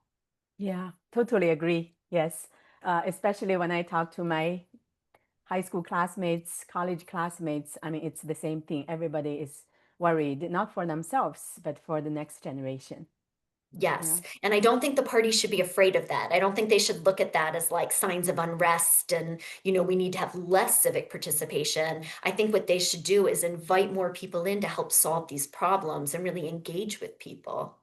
Yeah, totally agree. Yes. Especially when I talk to my high school classmates, college classmates, I mean, it's the same thing. Everybody is worried, not for themselves, but for the next generation. Yes. Yeah. And I don't think the party should be afraid of that. I don't think they should look at that as like signs of unrest and, we need to have less civic participation. I think what they should do is invite more people in to help solve these problems and really engage with people.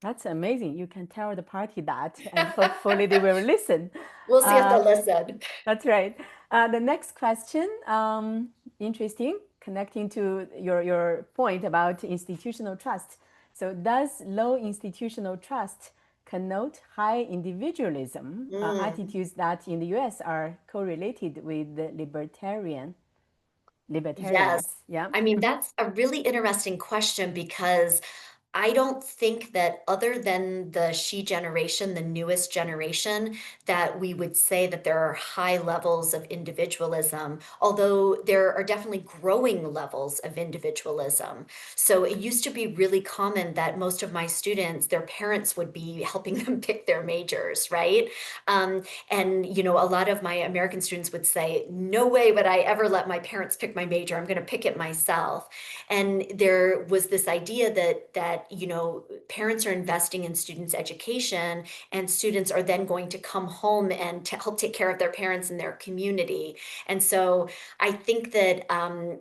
That's amazing. You can tell the party that, and hopefully they will listen. We'll see if Uh, they'll listen. that's right. The next question, interesting, connecting to your point about institutional trust. So, does low institutional trust connote high individualism, Mm, attitudes that in the US are correlated with the yes. libertarians? Yeah. I mean, that's a really interesting question because I don't think that other than the Xi generation, the newest generation, that we would say that there are high levels of individualism, although there are definitely growing levels of individualism. So it used to be really common that most of my students, their parents would be helping them pick their majors, right? And a lot of my American students would say, no way would I ever let my parents pick my major. I'm going to pick it myself. And there was this idea that parents are investing in students' education, and students are then going to come home and to help take care of their parents and their community. And so I think that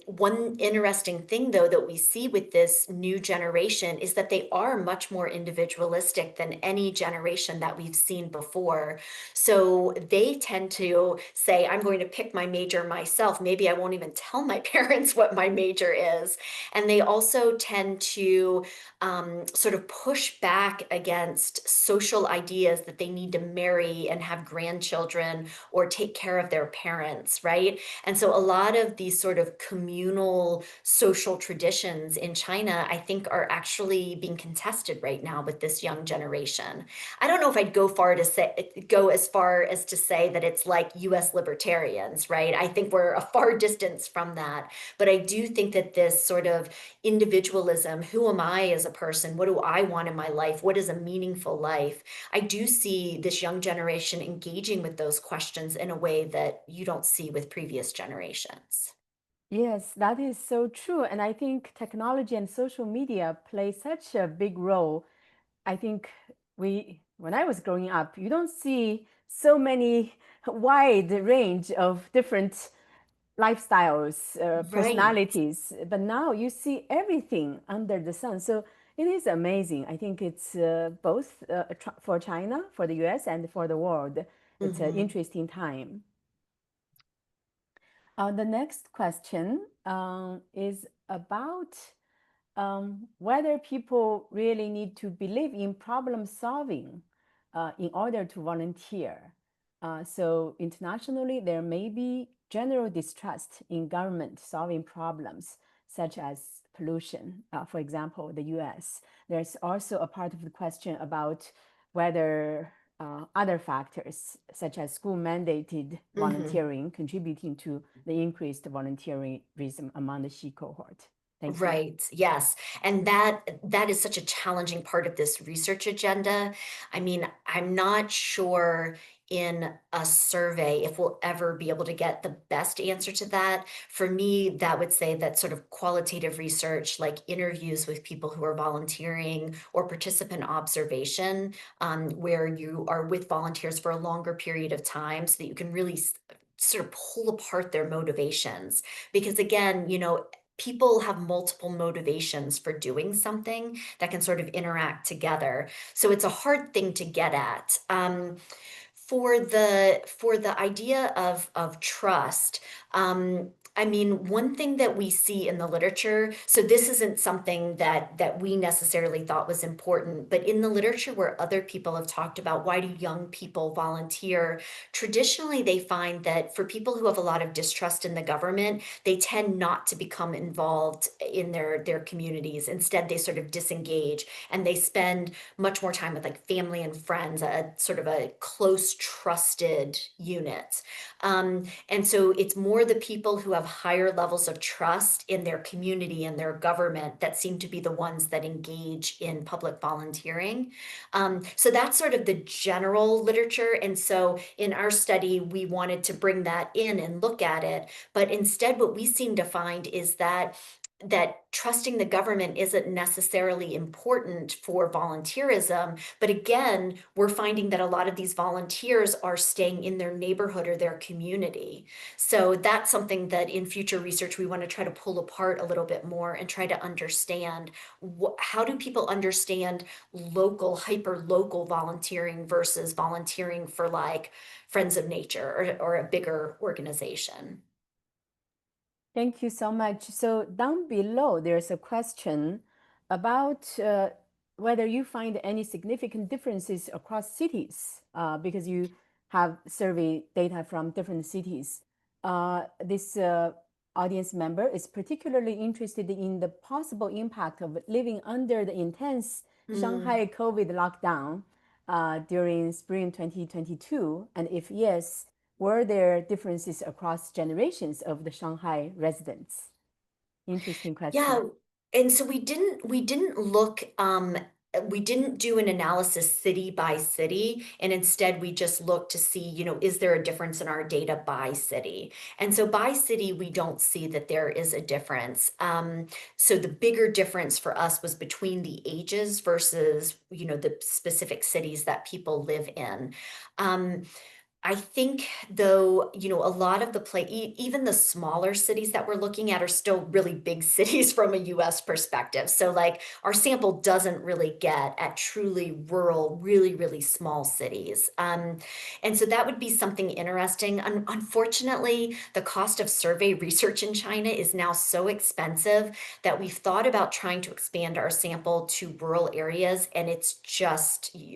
one interesting thing, though, that we see with this new generation is that they are much more individualistic than any generation that we've seen before. So they tend to say, I'm going to pick my major myself. Maybe I won't even tell my parents what my major is. And they also tend to sort of push back against social ideas that they need to marry and have grandchildren or take care of their parents, right? And so a lot of these sort of communal social traditions in China, I think, are actually being contested right now with this young generation. I don't know if I'd go as far as to say that it's like US libertarians, right? I think we're a far distance from that. But I do think that this sort of individualism, who am I as a person? What do I want in my life? What is a meaningful life? I do see this young generation engaging with those questions in a way that you don't see with previous generations. Yes, that is so true. And I think technology and social media play such a big role. I think when I was growing up, you don't see so many wide range of different lifestyles, Right. personalities, but now you see everything under the sun. So it is amazing. I think it's both for China, for the US, and for the world. It's an Hmm. interesting time. The next question is about whether people really need to believe in problem solving in order to volunteer. So internationally, there may be general distrust in government solving problems such as pollution. For example, the US. There's also a part of the question about whether other factors, such as school mandated Hmm. volunteering, contributing to the increased volunteerism among the Xi cohort. Thank you. Right. Yes. And that is such a challenging part of this research agenda. I mean, I'm not sure in a survey if we'll ever be able to get the best answer to that. For me, that would say that sort of qualitative research, like interviews with people who are volunteering or participant observation, where you are with volunteers for a longer period of time so that you can really sort of pull apart their motivations. Because again, people have multiple motivations for doing something that can sort of interact together. So it's a hard thing to get at. For the idea of trust, I mean, one thing that we see in the literature, so this isn't something that we necessarily thought was important, but in the literature where other people have talked about why do young people volunteer, traditionally they find that for people who have a lot of distrust in the government, they tend not to become involved in their communities. Instead, they sort of disengage and they spend much more time with like family and friends, a sort of a close, trusted unit. And so it's more the people who have higher levels of trust in their community and their government that seem to be the ones that engage in public volunteering. So that's sort of the general literature. And so in our study, we wanted to bring that in and look at it. But instead, what we seem to find is that that trusting the government isn't necessarily important for volunteerism. But again, we're finding that a lot of these volunteers are staying in their neighborhood or their community. So that's something that in future research, we want to try to pull apart a little bit more and try to understand how do people understand local, hyper local volunteering versus volunteering for like Friends of Nature or a bigger organization. Thank you so much. So down below, there's a question about whether you find any significant differences across cities, because you have survey data from different cities. This audience member is particularly interested in the possible impact of living under the intense Shanghai COVID lockdown during spring 2022, and if yes, were there differences across generations of the Shanghai residents? Interesting Yeah, question. and so we didn't look we didn't do an analysis city by city, and instead we just looked to see, is there a difference in our data by city? And so by city, we don't see that there is a difference. So the bigger difference for us was between the ages versus, the specific cities that people live in. Um, I think though, a lot of the even the smaller cities that we're looking at are still really big cities from a US perspective. So like our sample doesn't really get at truly rural, really, really small cities. And so that would be something interesting. Unfortunately, the cost of survey research in China is now so expensive that we've thought about trying to expand our sample to rural areas, and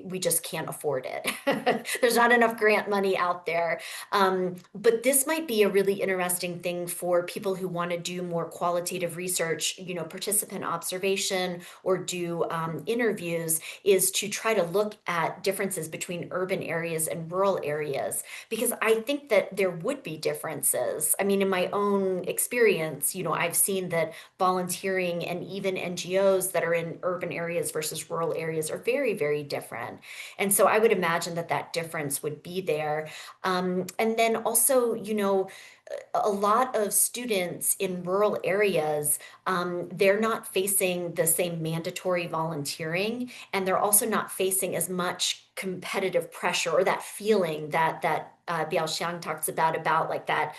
we just can't afford it. There's not enough grant money out there. But this might be a really interesting thing for people who want to do more qualitative research, participant observation or do interviews, is to try to look at differences between urban areas and rural areas. Because I think that there would be differences. I mean, in my own experience, I've seen that volunteering and even NGOs that are in urban areas versus rural areas are very, very different. And so I would imagine that that difference would be there. And then also, a lot of students in rural areas, they're not facing the same mandatory volunteering, and they're also not facing as much competitive pressure or that feeling that Biao Xiang talks about like that,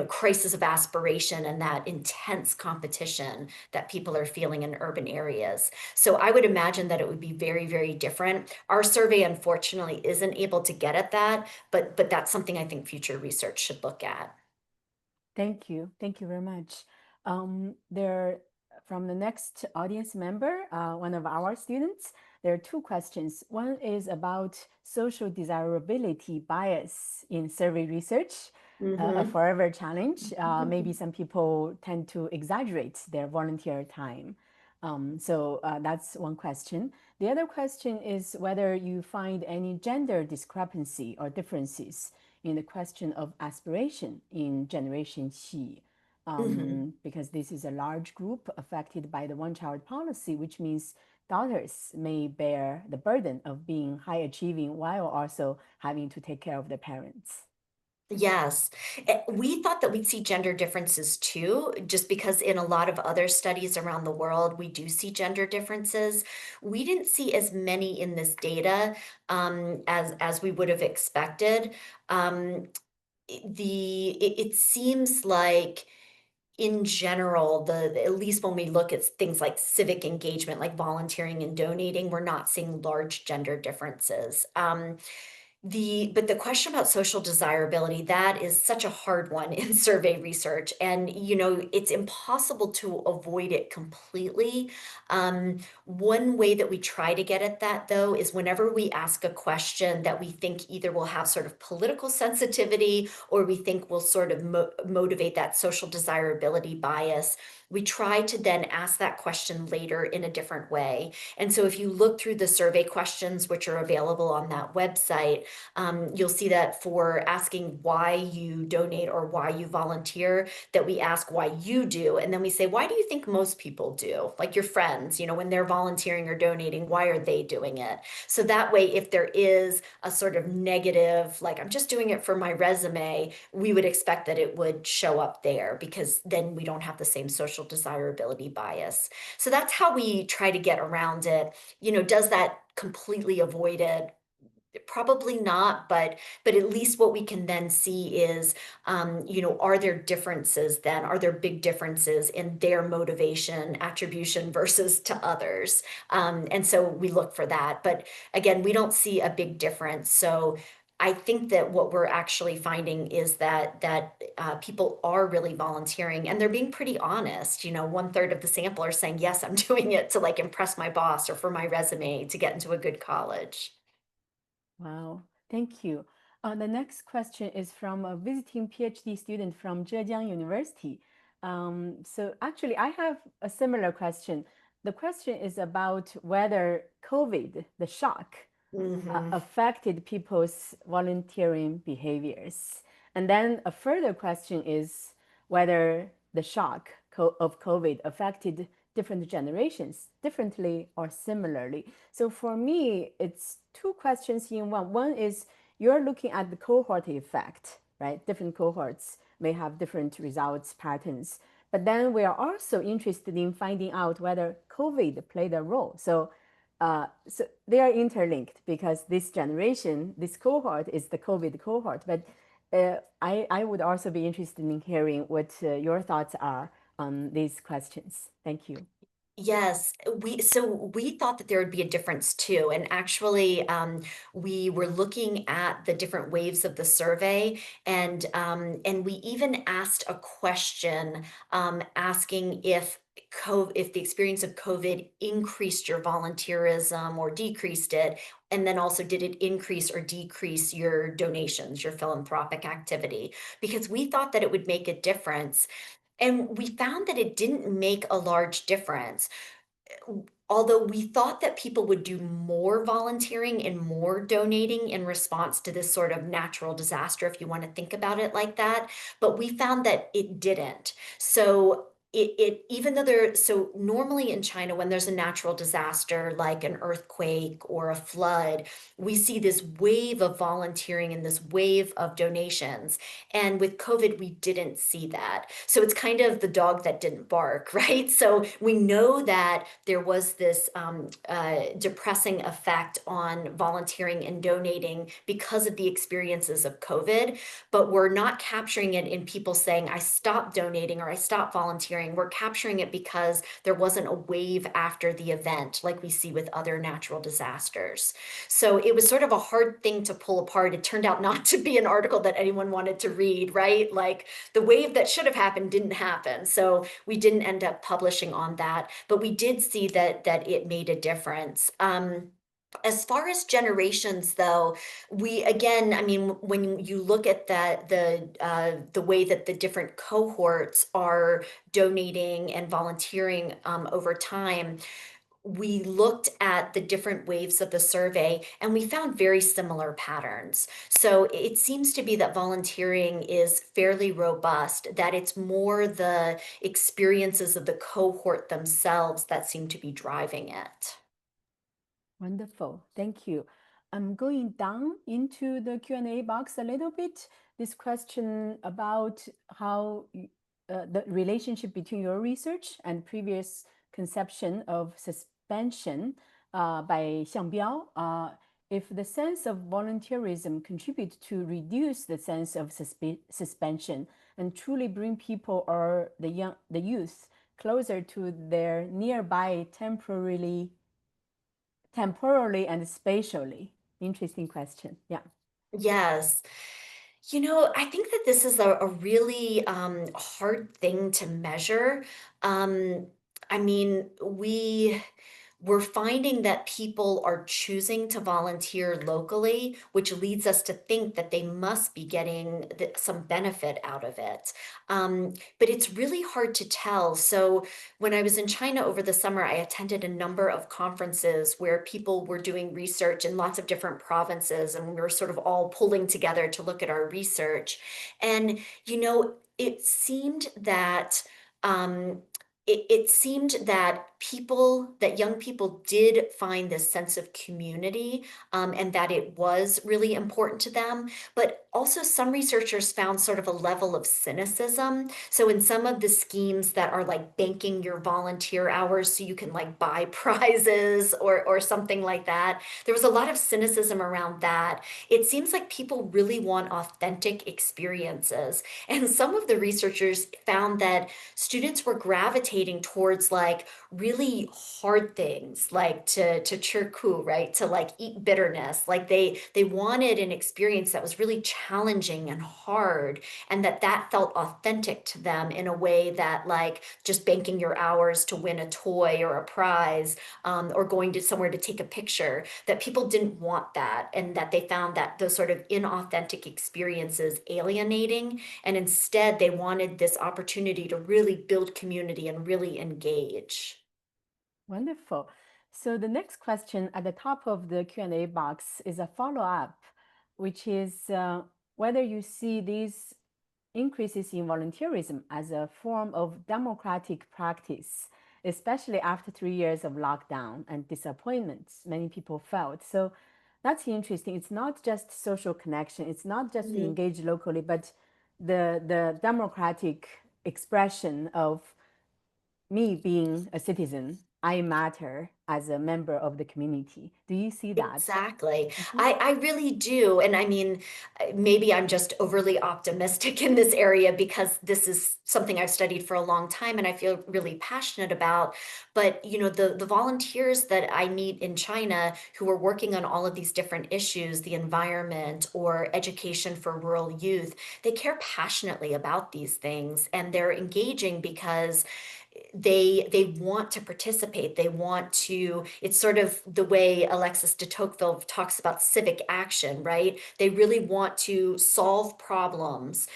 crisis of aspiration and that intense competition that people are feeling in urban areas. So I would imagine that it would be very, very different. Our survey, unfortunately, isn't able to get at that, but that's something I think future research should look at. Thank you. Thank you very much. There, from the next audience member, one of our students, there are two questions. One is about social desirability bias in survey research, a Mm-hmm. forever challenge. Maybe some people tend to exaggerate their volunteer time. So that's one question. The other question is whether you find any gender discrepancy or differences in the question of aspiration in Generation Xi, Mm-hmm. because this is a large group affected by the one-child policy, which means daughters may bear the burden of being high achieving while also having to take care of their parents. Yes. We thought that we'd see gender differences too, just because in a lot of other studies around the world, we do see gender differences. We didn't see as many in this data as we would have expected. Um, it seems like in general, at least when we look at things like civic engagement, like volunteering and donating, we're not seeing large gender differences. But the question about social desirability, that is such a hard one in survey research. And, it's impossible to avoid it completely. One way that we try to get at that, though, is whenever we ask a question that we think either will have sort of political sensitivity or we think will sort of motivate that social desirability bias, we try to then ask that question later in a different way. And so if you look through the survey questions, which are available on that website, You'll see that for asking why you donate or why you volunteer, that we ask why you do. And then we say, why do you think most people do? Like your friends, when they're volunteering or donating, why are they doing it? So that way, if there is a sort of negative, like I'm just doing it for my resume, we would expect that it would show up there because then we don't have the same social desirability bias. So that's how we try to get around it. Does that completely avoid it? Probably not, but at least what we can then see is, are there differences then? Are there big differences in their motivation, attribution versus to others? And so we look for that. But again, we don't see a big difference. So I think that what we're actually finding is that people are really volunteering and they're being pretty honest. 1/3 of the sample are saying, yes, I'm doing it to like impress my boss or for my resume to get into a good college. Wow, thank you. The next question is from a visiting PhD student from Zhejiang University. So actually, I have a similar question. The question is about whether COVID, the shock, Mhm. affected people's volunteering behaviors. And then a further question is whether the shock of COVID affected different generations differently or similarly. So for me, it's two questions in one. One is you're looking at the cohort effect, right? Different cohorts may have different results patterns. But then we are also interested in finding out whether COVID played a role. So they are interlinked because this generation, this cohort is the COVID cohort. But I would also be interested in hearing what your thoughts are on these questions. Thank you. Yes, we thought that there would be a difference too, and actually, we were looking at the different waves of the survey, and we even asked a question, asking if the experience of COVID increased your volunteerism or decreased it, and then also did it increase or decrease your donations, your philanthropic activity? Because we thought that it would make a difference. And we found that it didn't make a large difference. Although we thought that people would do more volunteering and more donating in response to this sort of natural disaster, if you want to think about it like that, but we found that it didn't. So it even though so normally in China, when there's a natural disaster like an earthquake or a flood, we see this wave of volunteering and this wave of donations. And with COVID, we didn't see that. So it's kind of the dog that didn't bark, right? So we know that there was this depressing effect on volunteering and donating because of the experiences of COVID, but we're not capturing it in people saying, I stopped donating or I stopped volunteering. We're capturing it because there wasn't a wave after the event like we see with other natural disasters. So it was sort of a hard thing to pull apart. It turned out not to be an article that anyone wanted to read, right? Like the wave that should have happened didn't happen. So we didn't end up publishing on that, but we did see that it made a difference. As far as generations, though, we again, I mean, when you look at the way that the different cohorts are donating and volunteering over time, we looked at the different waves of the survey and we found very similar patterns. So it seems to be that volunteering is fairly robust, that it's more the experiences of the cohort themselves that seem to be driving it. Wonderful. Thank you. I'm going down into the Q&A box a little bit. This question about how the relationship between your research and previous conception of suspension by Xiang Biao. If the sense of volunteerism contribute to reduce the sense of suspension and truly bring people or the youth closer to their nearby temporally and spatially? Interesting question. Yeah. Yes. I think that this is a really hard thing to measure. I mean, we're finding that people are choosing to volunteer locally, which leads us to think that they must be getting some benefit out of it. But it's really hard to tell. So when I was in China over the summer, I attended a number of conferences where people were doing research in lots of different provinces, and we were sort of all pulling together to look at our research. And, it seemed that it seemed that young people did find this sense of community, and that it was really important to them. But also, some researchers found sort of a level of cynicism. So, in some of the schemes that are like banking your volunteer hours so you can like buy prizes or something like that, there was a lot of cynicism around that. It seems like people really want authentic experiences. And some of the researchers found that students were gravitating towards like really hard things, like to chirku, right? To like eat bitterness. Like they wanted an experience that was really challenging and hard, and that felt authentic to them in a way that like just banking your hours to win a toy or a prize, or going to somewhere to take a picture, that people didn't want that, and that they found that those sort of inauthentic experiences alienating, and instead they wanted this opportunity to really build community and really engage. Wonderful. So the next question at the top of the Q&A box is a follow-up, which is whether you see these increases in volunteerism as a form of democratic practice, especially after 3 years of lockdown and disappointments many people felt. So that's interesting. It's not just social connection. It's not just the Mhm. engage locally, but the democratic expression of me being a citizen, I matter as a member of the community. Do you see that? Exactly. Mhm. I really do. And I mean, maybe I'm just overly optimistic in this area because this is something I've studied for a long time and I feel really passionate about. But, the volunteers that I meet in China who are working on all of these different issues, the environment or education for rural youth, they care passionately about these things, and they're engaging because they want to participate. They want to, it's sort of the way Alexis de Tocqueville talks about civic action, right? They really want to solve problems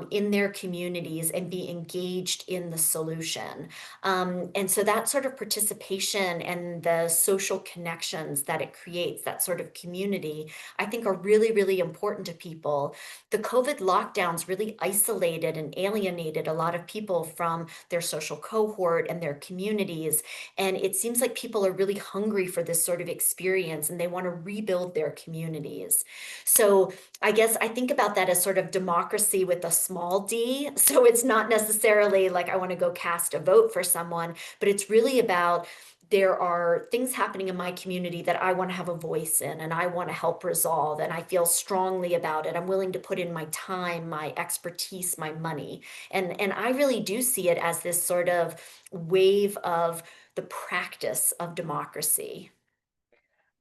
in their communities and be engaged in the solution. And so that sort of participation and the social connections that it creates, that sort of community, I think are really, really important to people. The COVID lockdowns really isolated and alienated a lot of people from their social cohort and their communities. And it seems like people are really hungry for this sort of experience and they want to rebuild their communities. So I guess I think about that as sort of democracy with a small d. So it's not necessarily like I want to go cast a vote for someone, but it's really about there are things happening in my community that I want to have a voice in and I want to help resolve, and I feel strongly about it. I'm willing to put in my time, my expertise, my money. And I really do see it as this sort of wave of the practice of democracy.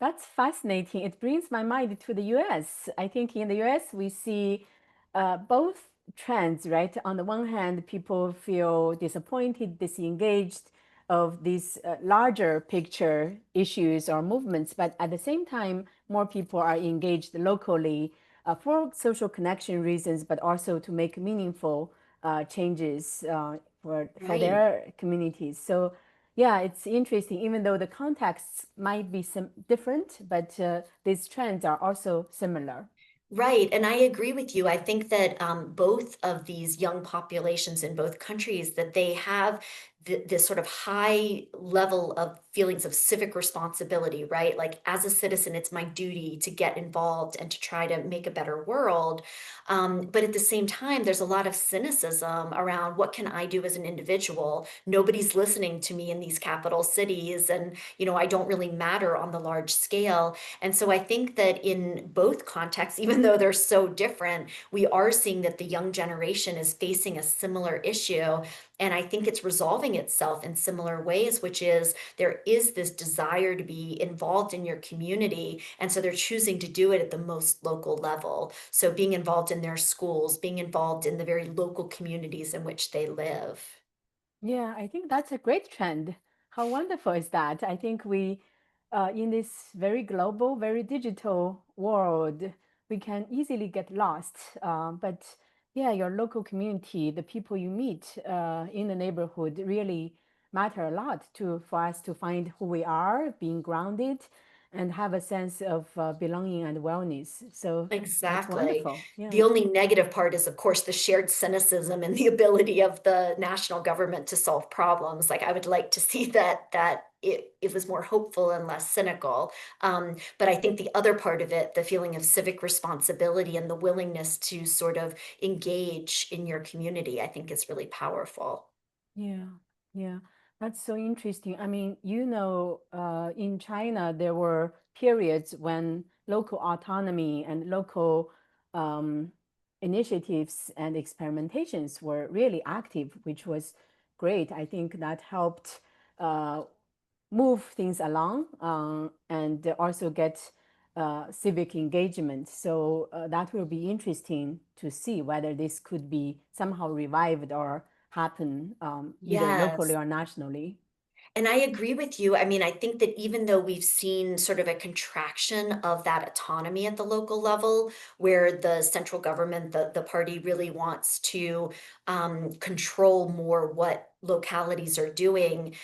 That's fascinating. It brings my mind to the US. I think in the US, we see both trends, right? On the one hand, people feel disappointed, disengaged of these larger picture issues or movements, but at the same time, more people are engaged locally for social connection reasons, but also to make meaningful changes for Right. their communities. So yeah, it's interesting, even though the contexts might be different, but these trends are also similar. Right, and I agree with you. I think that both of these young populations in both countries, that they have this sort of high level of feelings of civic responsibility, right? Like as a citizen, it's my duty to get involved and to try to make a better world. But at the same time, there's a lot of cynicism around what can I do as an individual? Nobody's listening to me in these capital cities, and I don't really matter on the large scale. And so I think that in both contexts, even though they're so different, we are seeing that the young generation is facing a similar issue. And I think it's resolving itself in similar ways, which is there is this desire to be involved in your community. And so they're choosing to do it at the most local level. So being involved in their schools, being involved in the very local communities in which they live. Yeah, I think that's a great trend. How wonderful is that? I think we, in this very global, very digital world, we can easily get lost. But yeah, your local community, the people you meet in the neighborhood really matter a lot for us to find who we are, being grounded, and have a sense of belonging and wellness. So that's Exactly. wonderful. Yeah. The only negative part is, of course, the shared cynicism and the ability of the national government to solve problems. Like I would like to see that it was more hopeful and less cynical. But I think the other part of it, the feeling of civic responsibility and the willingness to sort of engage in your community, I think is really powerful. Yeah, yeah, that's so interesting. I mean, in China, there were periods when local autonomy and local um, initiatives and experimentations were really active, which was great. I think that helped uh, move things along and also get civic engagement. So that will be interesting to see whether this could be somehow revived or happen either locally Yes. or nationally. And I agree with you. I mean, I think that even though we've seen sort of a contraction of that autonomy at the local level, where the central government, the party really wants to control more what localities are doing,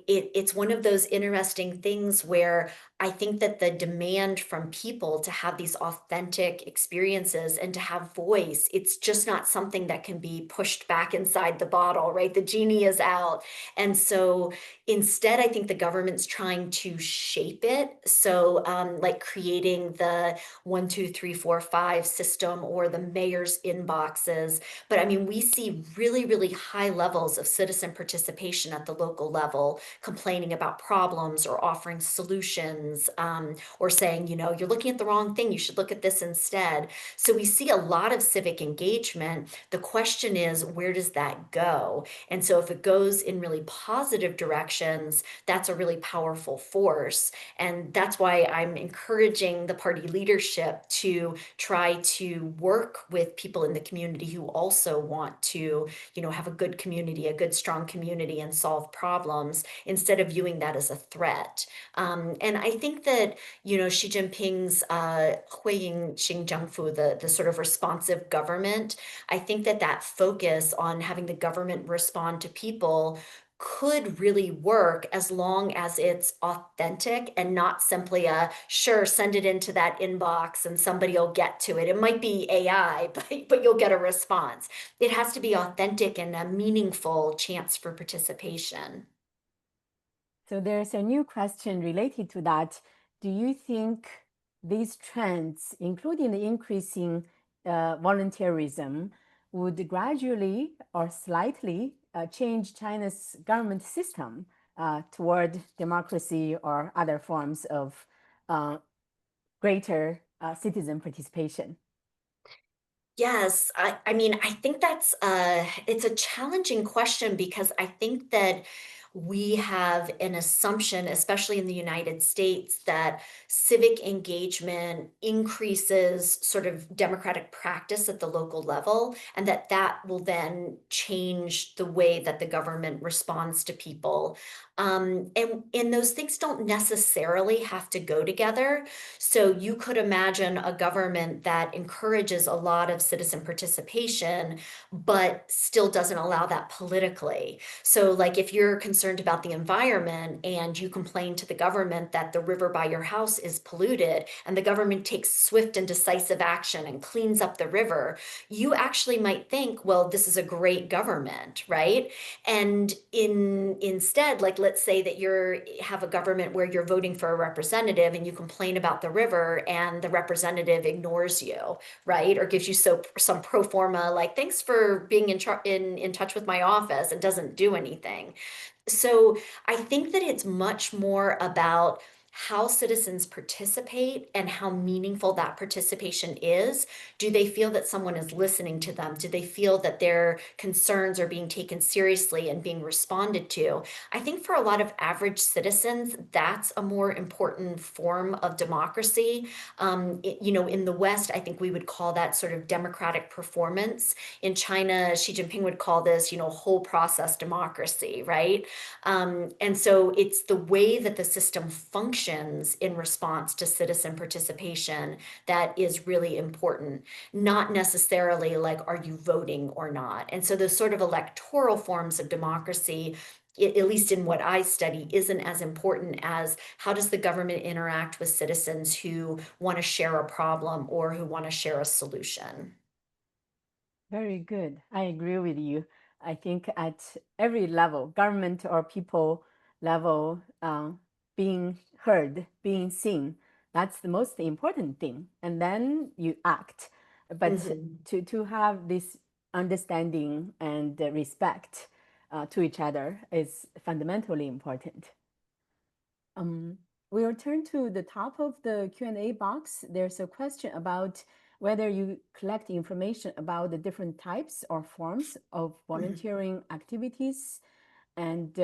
it's one of those interesting things where I think that the demand from people to have these authentic experiences and to have voice, it's just not something that can be pushed back inside the bottle, right? The genie is out, and so instead, I think the government's trying to shape it. So, like creating the 1, 2, 3, 4, 5 system or the mayor's inboxes. But I mean, we see really, really high levels of citizen participation at the local level, complaining about problems or offering solutions, or saying, you're looking at the wrong thing, you should look at this instead. So we see a lot of civic engagement. The question is, where does that go? And so if it goes in really positive directions, that's a really powerful force. And that's why I'm encouraging the party leadership to try to work with people in the community who also want to, have a good community, a good, strong community and solve problems instead of viewing that as a threat. And I think that, Xi Jinping's Huiying Xingjiangfu, the sort of responsive government, I think that focus on having the government respond to people could really work as long as it's authentic and not simply a sure, send it into that inbox and somebody will get to it. It might be AI, but you'll get a response. It has to be authentic and a meaningful chance for participation. So there's a new question related to that. Do you think these trends, including the increasing volunteerism, would gradually or slightly change China's government system toward democracy or other forms of uh, greater citizen participation? Yes, I mean, I think it's a challenging question because I think that we have an assumption, especially in the United States, that civic engagement increases sort of democratic practice at the local level, and that will then change the way that the government responds to people. And those things don't necessarily have to go together. So you could imagine a government that encourages a lot of citizen participation, but still doesn't allow that politically. So, like, if you're concerned about the environment and you complain to the government that the river by your house is polluted, and the government takes swift and decisive action and cleans up the river, you actually might think, well, this is a great government, right? And instead, like, let's say that you have a government where you're voting for a representative and you complain about the river and the representative ignores you, right? Or gives you some pro forma, like, thanks for being in touch with my office, and doesn't do anything. So I think that it's much more about how citizens participate and how meaningful that participation is. Do they feel that someone is listening to them? Do they feel that their concerns are being taken seriously and being responded to? I think for a lot of average citizens, that's a more important form of democracy. In the West, I think we would call that sort of democratic performance. In China, Xi Jinping would call this, whole process democracy, right? And so it's the way that the system functions in response to citizen participation that is really important, not necessarily like, are you voting or not? And so those sort of electoral forms of democracy, at least in what I study, isn't as important as how does the government interact with citizens who want to share a problem or who want to share a solution. Very good. I agree with you. I think at every level, government or people level, being heard, being seen, that's the most important thing. And then you act. But Mhm. to have this understanding and respect to each other is fundamentally important. We'll turn to the top of the Q&A box. There's a question about whether you collect information about the different types or forms of volunteering activities and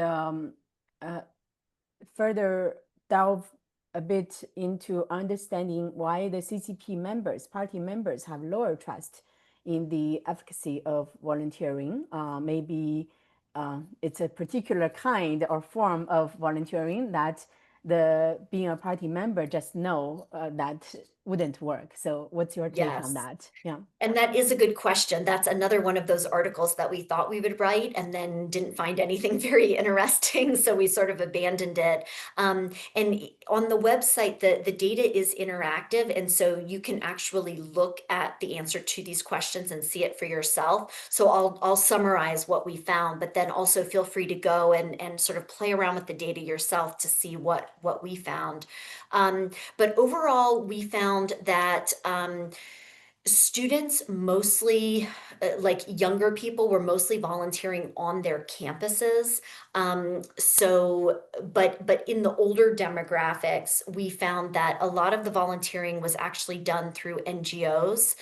further delve a bit into understanding why the CCP members, party members, have lower trust in the efficacy of volunteering. Maybe it's a particular kind or form of volunteering that the being a party member just know that wouldn't work. So what's your take on Yes. that? Yeah. And that is a good question. That's another one of those articles that we thought we would write and then didn't find anything very interesting, so we sort of abandoned it. And on the website, the data is interactive, and so you can actually look at the answer to these questions and see it for yourself. So I'll summarize what we found, but then also feel free to go and sort of play around with the data yourself to see what we found. But overall, we found that students mostly, like younger people, were mostly volunteering on their campuses. But in the older demographics, we found that a lot of the volunteering was actually done through NGOs.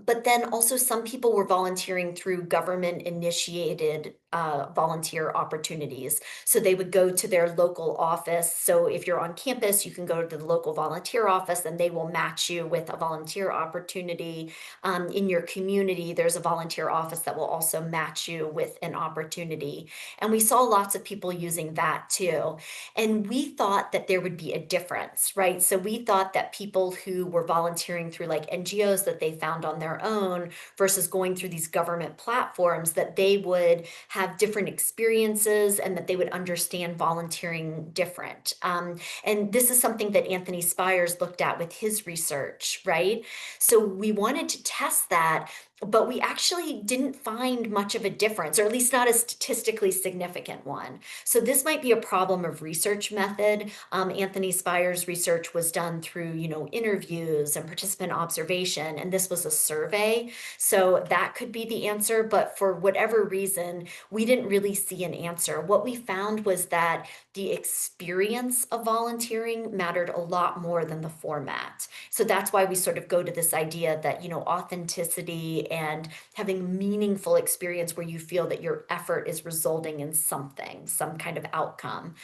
But then also some people were volunteering through government initiated volunteer opportunities. So they would go to their local office. So if you're on campus, you can go to the local volunteer office and they will match you with a volunteer opportunity. In your community, there's a volunteer office that will also match you with an opportunity. And we saw lots of people using that too. And we thought that there would be a difference, right? So we thought that people who were volunteering through like NGOs that they found on their own versus going through these government platforms, that they would have different experiences and that they would understand volunteering different. And this is something that Anthony Spires looked at with his research, right? So we wanted to test that, but we actually didn't find much of a difference, or at least not a statistically significant one. So this might be a problem of research method. Anthony Spires' research was done through, interviews and participant observation, and this was a survey. So that could be the answer, but for whatever reason, we didn't really see an answer. What we found was that the experience of volunteering mattered a lot more than the format. So that's why we sort of go to this idea that, authenticity and having meaningful experience where you feel that your effort is resulting in something, some kind of outcome.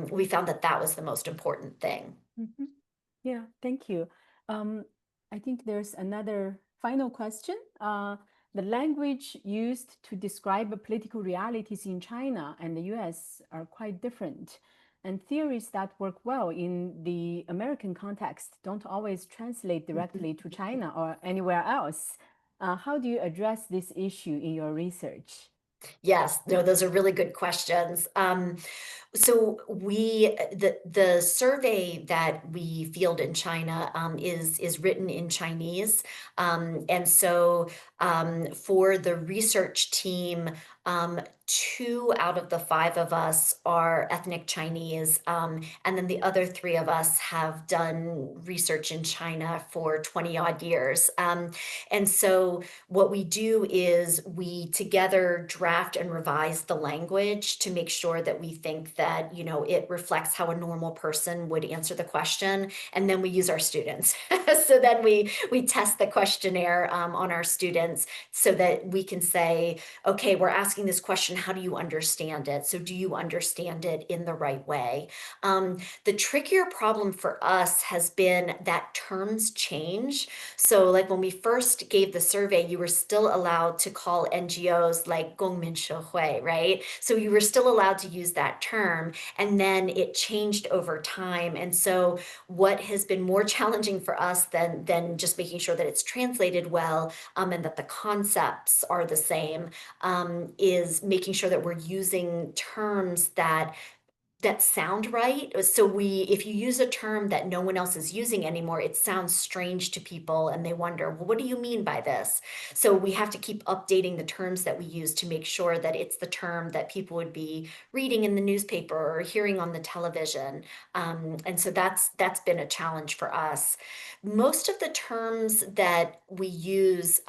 We found that that was the most important thing. Mhm. Yeah, thank you. I think there's another final question. The language used to describe political realities in China and the US are quite different, and theories that work well in the American context don't always translate directly to China or anywhere else. How do you address this issue in your research? Yes, no, those are really good questions. So the survey that we field in China is written in Chinese, and so for the research team, 2 out of the 5 of us are ethnic Chinese, and then the other 3 of us have done research in China for 20 odd years. And so what we do is we together draft and revise the language to make sure that we think that, it reflects how a normal person would answer the question. And then we use our students. So then we test the questionnaire on our students so that we can say, okay, we're asking this question, how do you understand it? So do you understand it in the right way? The trickier problem for us has been that terms change. So like when we first gave the survey, you were still allowed to call NGOs like 公民社会, right? So you were still allowed to use that term, and then it changed over time. And so what has been more challenging for us than just making sure that it's translated well, and that the concepts are the same, is making sure that we're using terms that sound right. So if you use a term that no one else is using anymore, it sounds strange to people and they wonder, well, what do you mean by this? So we have to keep updating the terms that we use to make sure that it's the term that people would be reading in the newspaper or hearing on the television. And so that's been a challenge for us. Most of the terms that we use,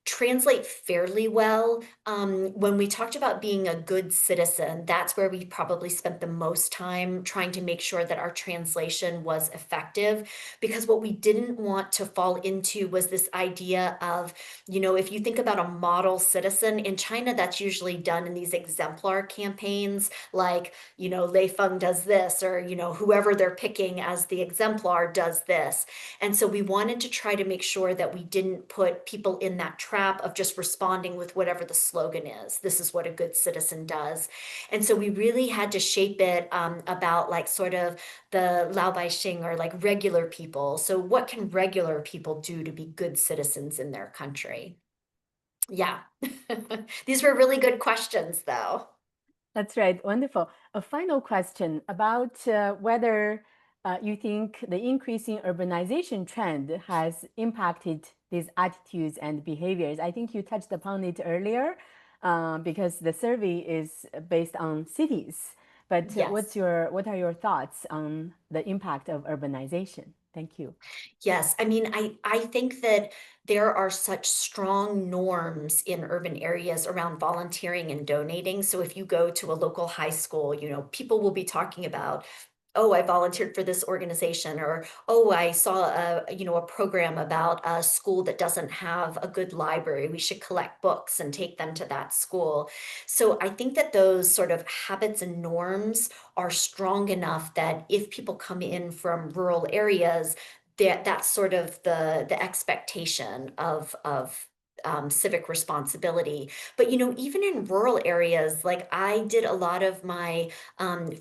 translate fairly well. When we talked about being a good citizen, that's where we probably spent the most time trying to make sure that our translation was effective, because what we didn't want to fall into was this idea of, if you think about a model citizen in China, that's usually done in these exemplar campaigns, like, Lei Feng does this, or, whoever they're picking as the exemplar does this. And so we wanted to try to make sure that we didn't put people in that trap of just responding with whatever the slogan is. This is what a good citizen does. And so we really had to shape it about like sort of the Lao Baixing, or like regular people. So what can regular people do to be good citizens in their country? Yeah. These were really good questions, though. That's right. Wonderful. A final question about whether you think the increasing urbanization trend has impacted these attitudes and behaviors. I think you touched upon it earlier because the survey is based on cities. But Yes. what are your thoughts on the impact of urbanization? Thank you. Yes, I mean, I think that there are such strong norms in urban areas around volunteering and donating. So if you go to a local high school, people will be talking about, oh, I volunteered for this organization, or oh, I saw a program about a school that doesn't have a good library. We should collect books and take them to that school. So I think that those sort of habits and norms are strong enough that if people come in from rural areas, that's sort of the expectation of civic responsibility. But even in rural areas, like I did a lot of my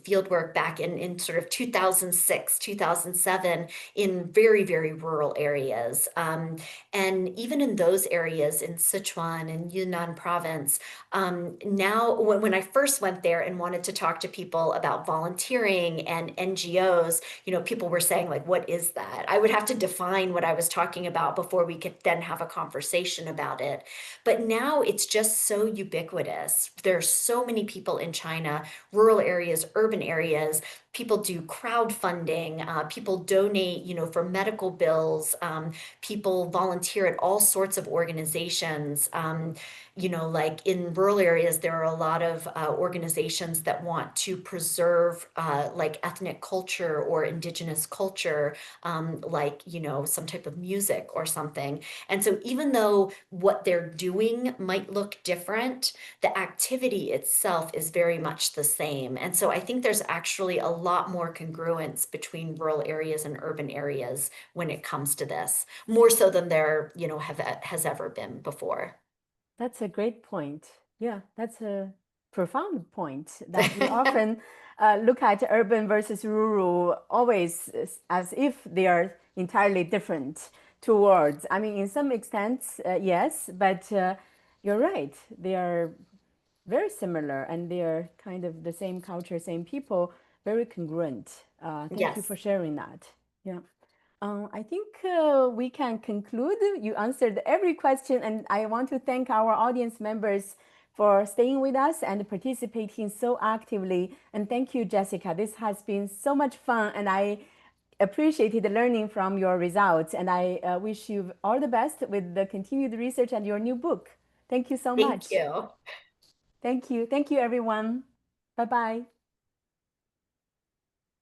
field work back in sort of 2006, 2007, in very, very rural areas. And even in those areas in Sichuan and Yunnan province, now when I first went there and wanted to talk to people about volunteering and NGOs, people were saying like, what is that? I would have to define what I was talking about before we could then have a conversation about it. But now it's just so ubiquitous. There's so many people in China, rural areas, urban areas. People do crowdfunding, people donate, for medical bills, people volunteer at all sorts of organizations. Like in rural areas, there are a lot of organizations that want to preserve like ethnic culture or indigenous culture, like, some type of music or something. And so even though what they're doing might look different, the activity itself is very much the same. And so I think there's actually a lot more congruence between rural areas and urban areas when it comes to this, more so than there, has ever been before. That's a great point. Yeah, that's a profound point that we often look at urban versus rural always as if they are entirely different two words. I mean, in some extent, yes, but you're right. They are very similar and they are kind of the same culture, same people, very congruent. Thank you Yes. for sharing that. Yeah. I think we can conclude. You answered every question, and I want to thank our audience members for staying with us and participating so actively. And thank you, Jessica. This has been so much fun, and I appreciated learning from your results. And I wish you all the best with the continued research and your new book. Thank you so much. Thank you. Thank you. Thank you, everyone. Bye-bye.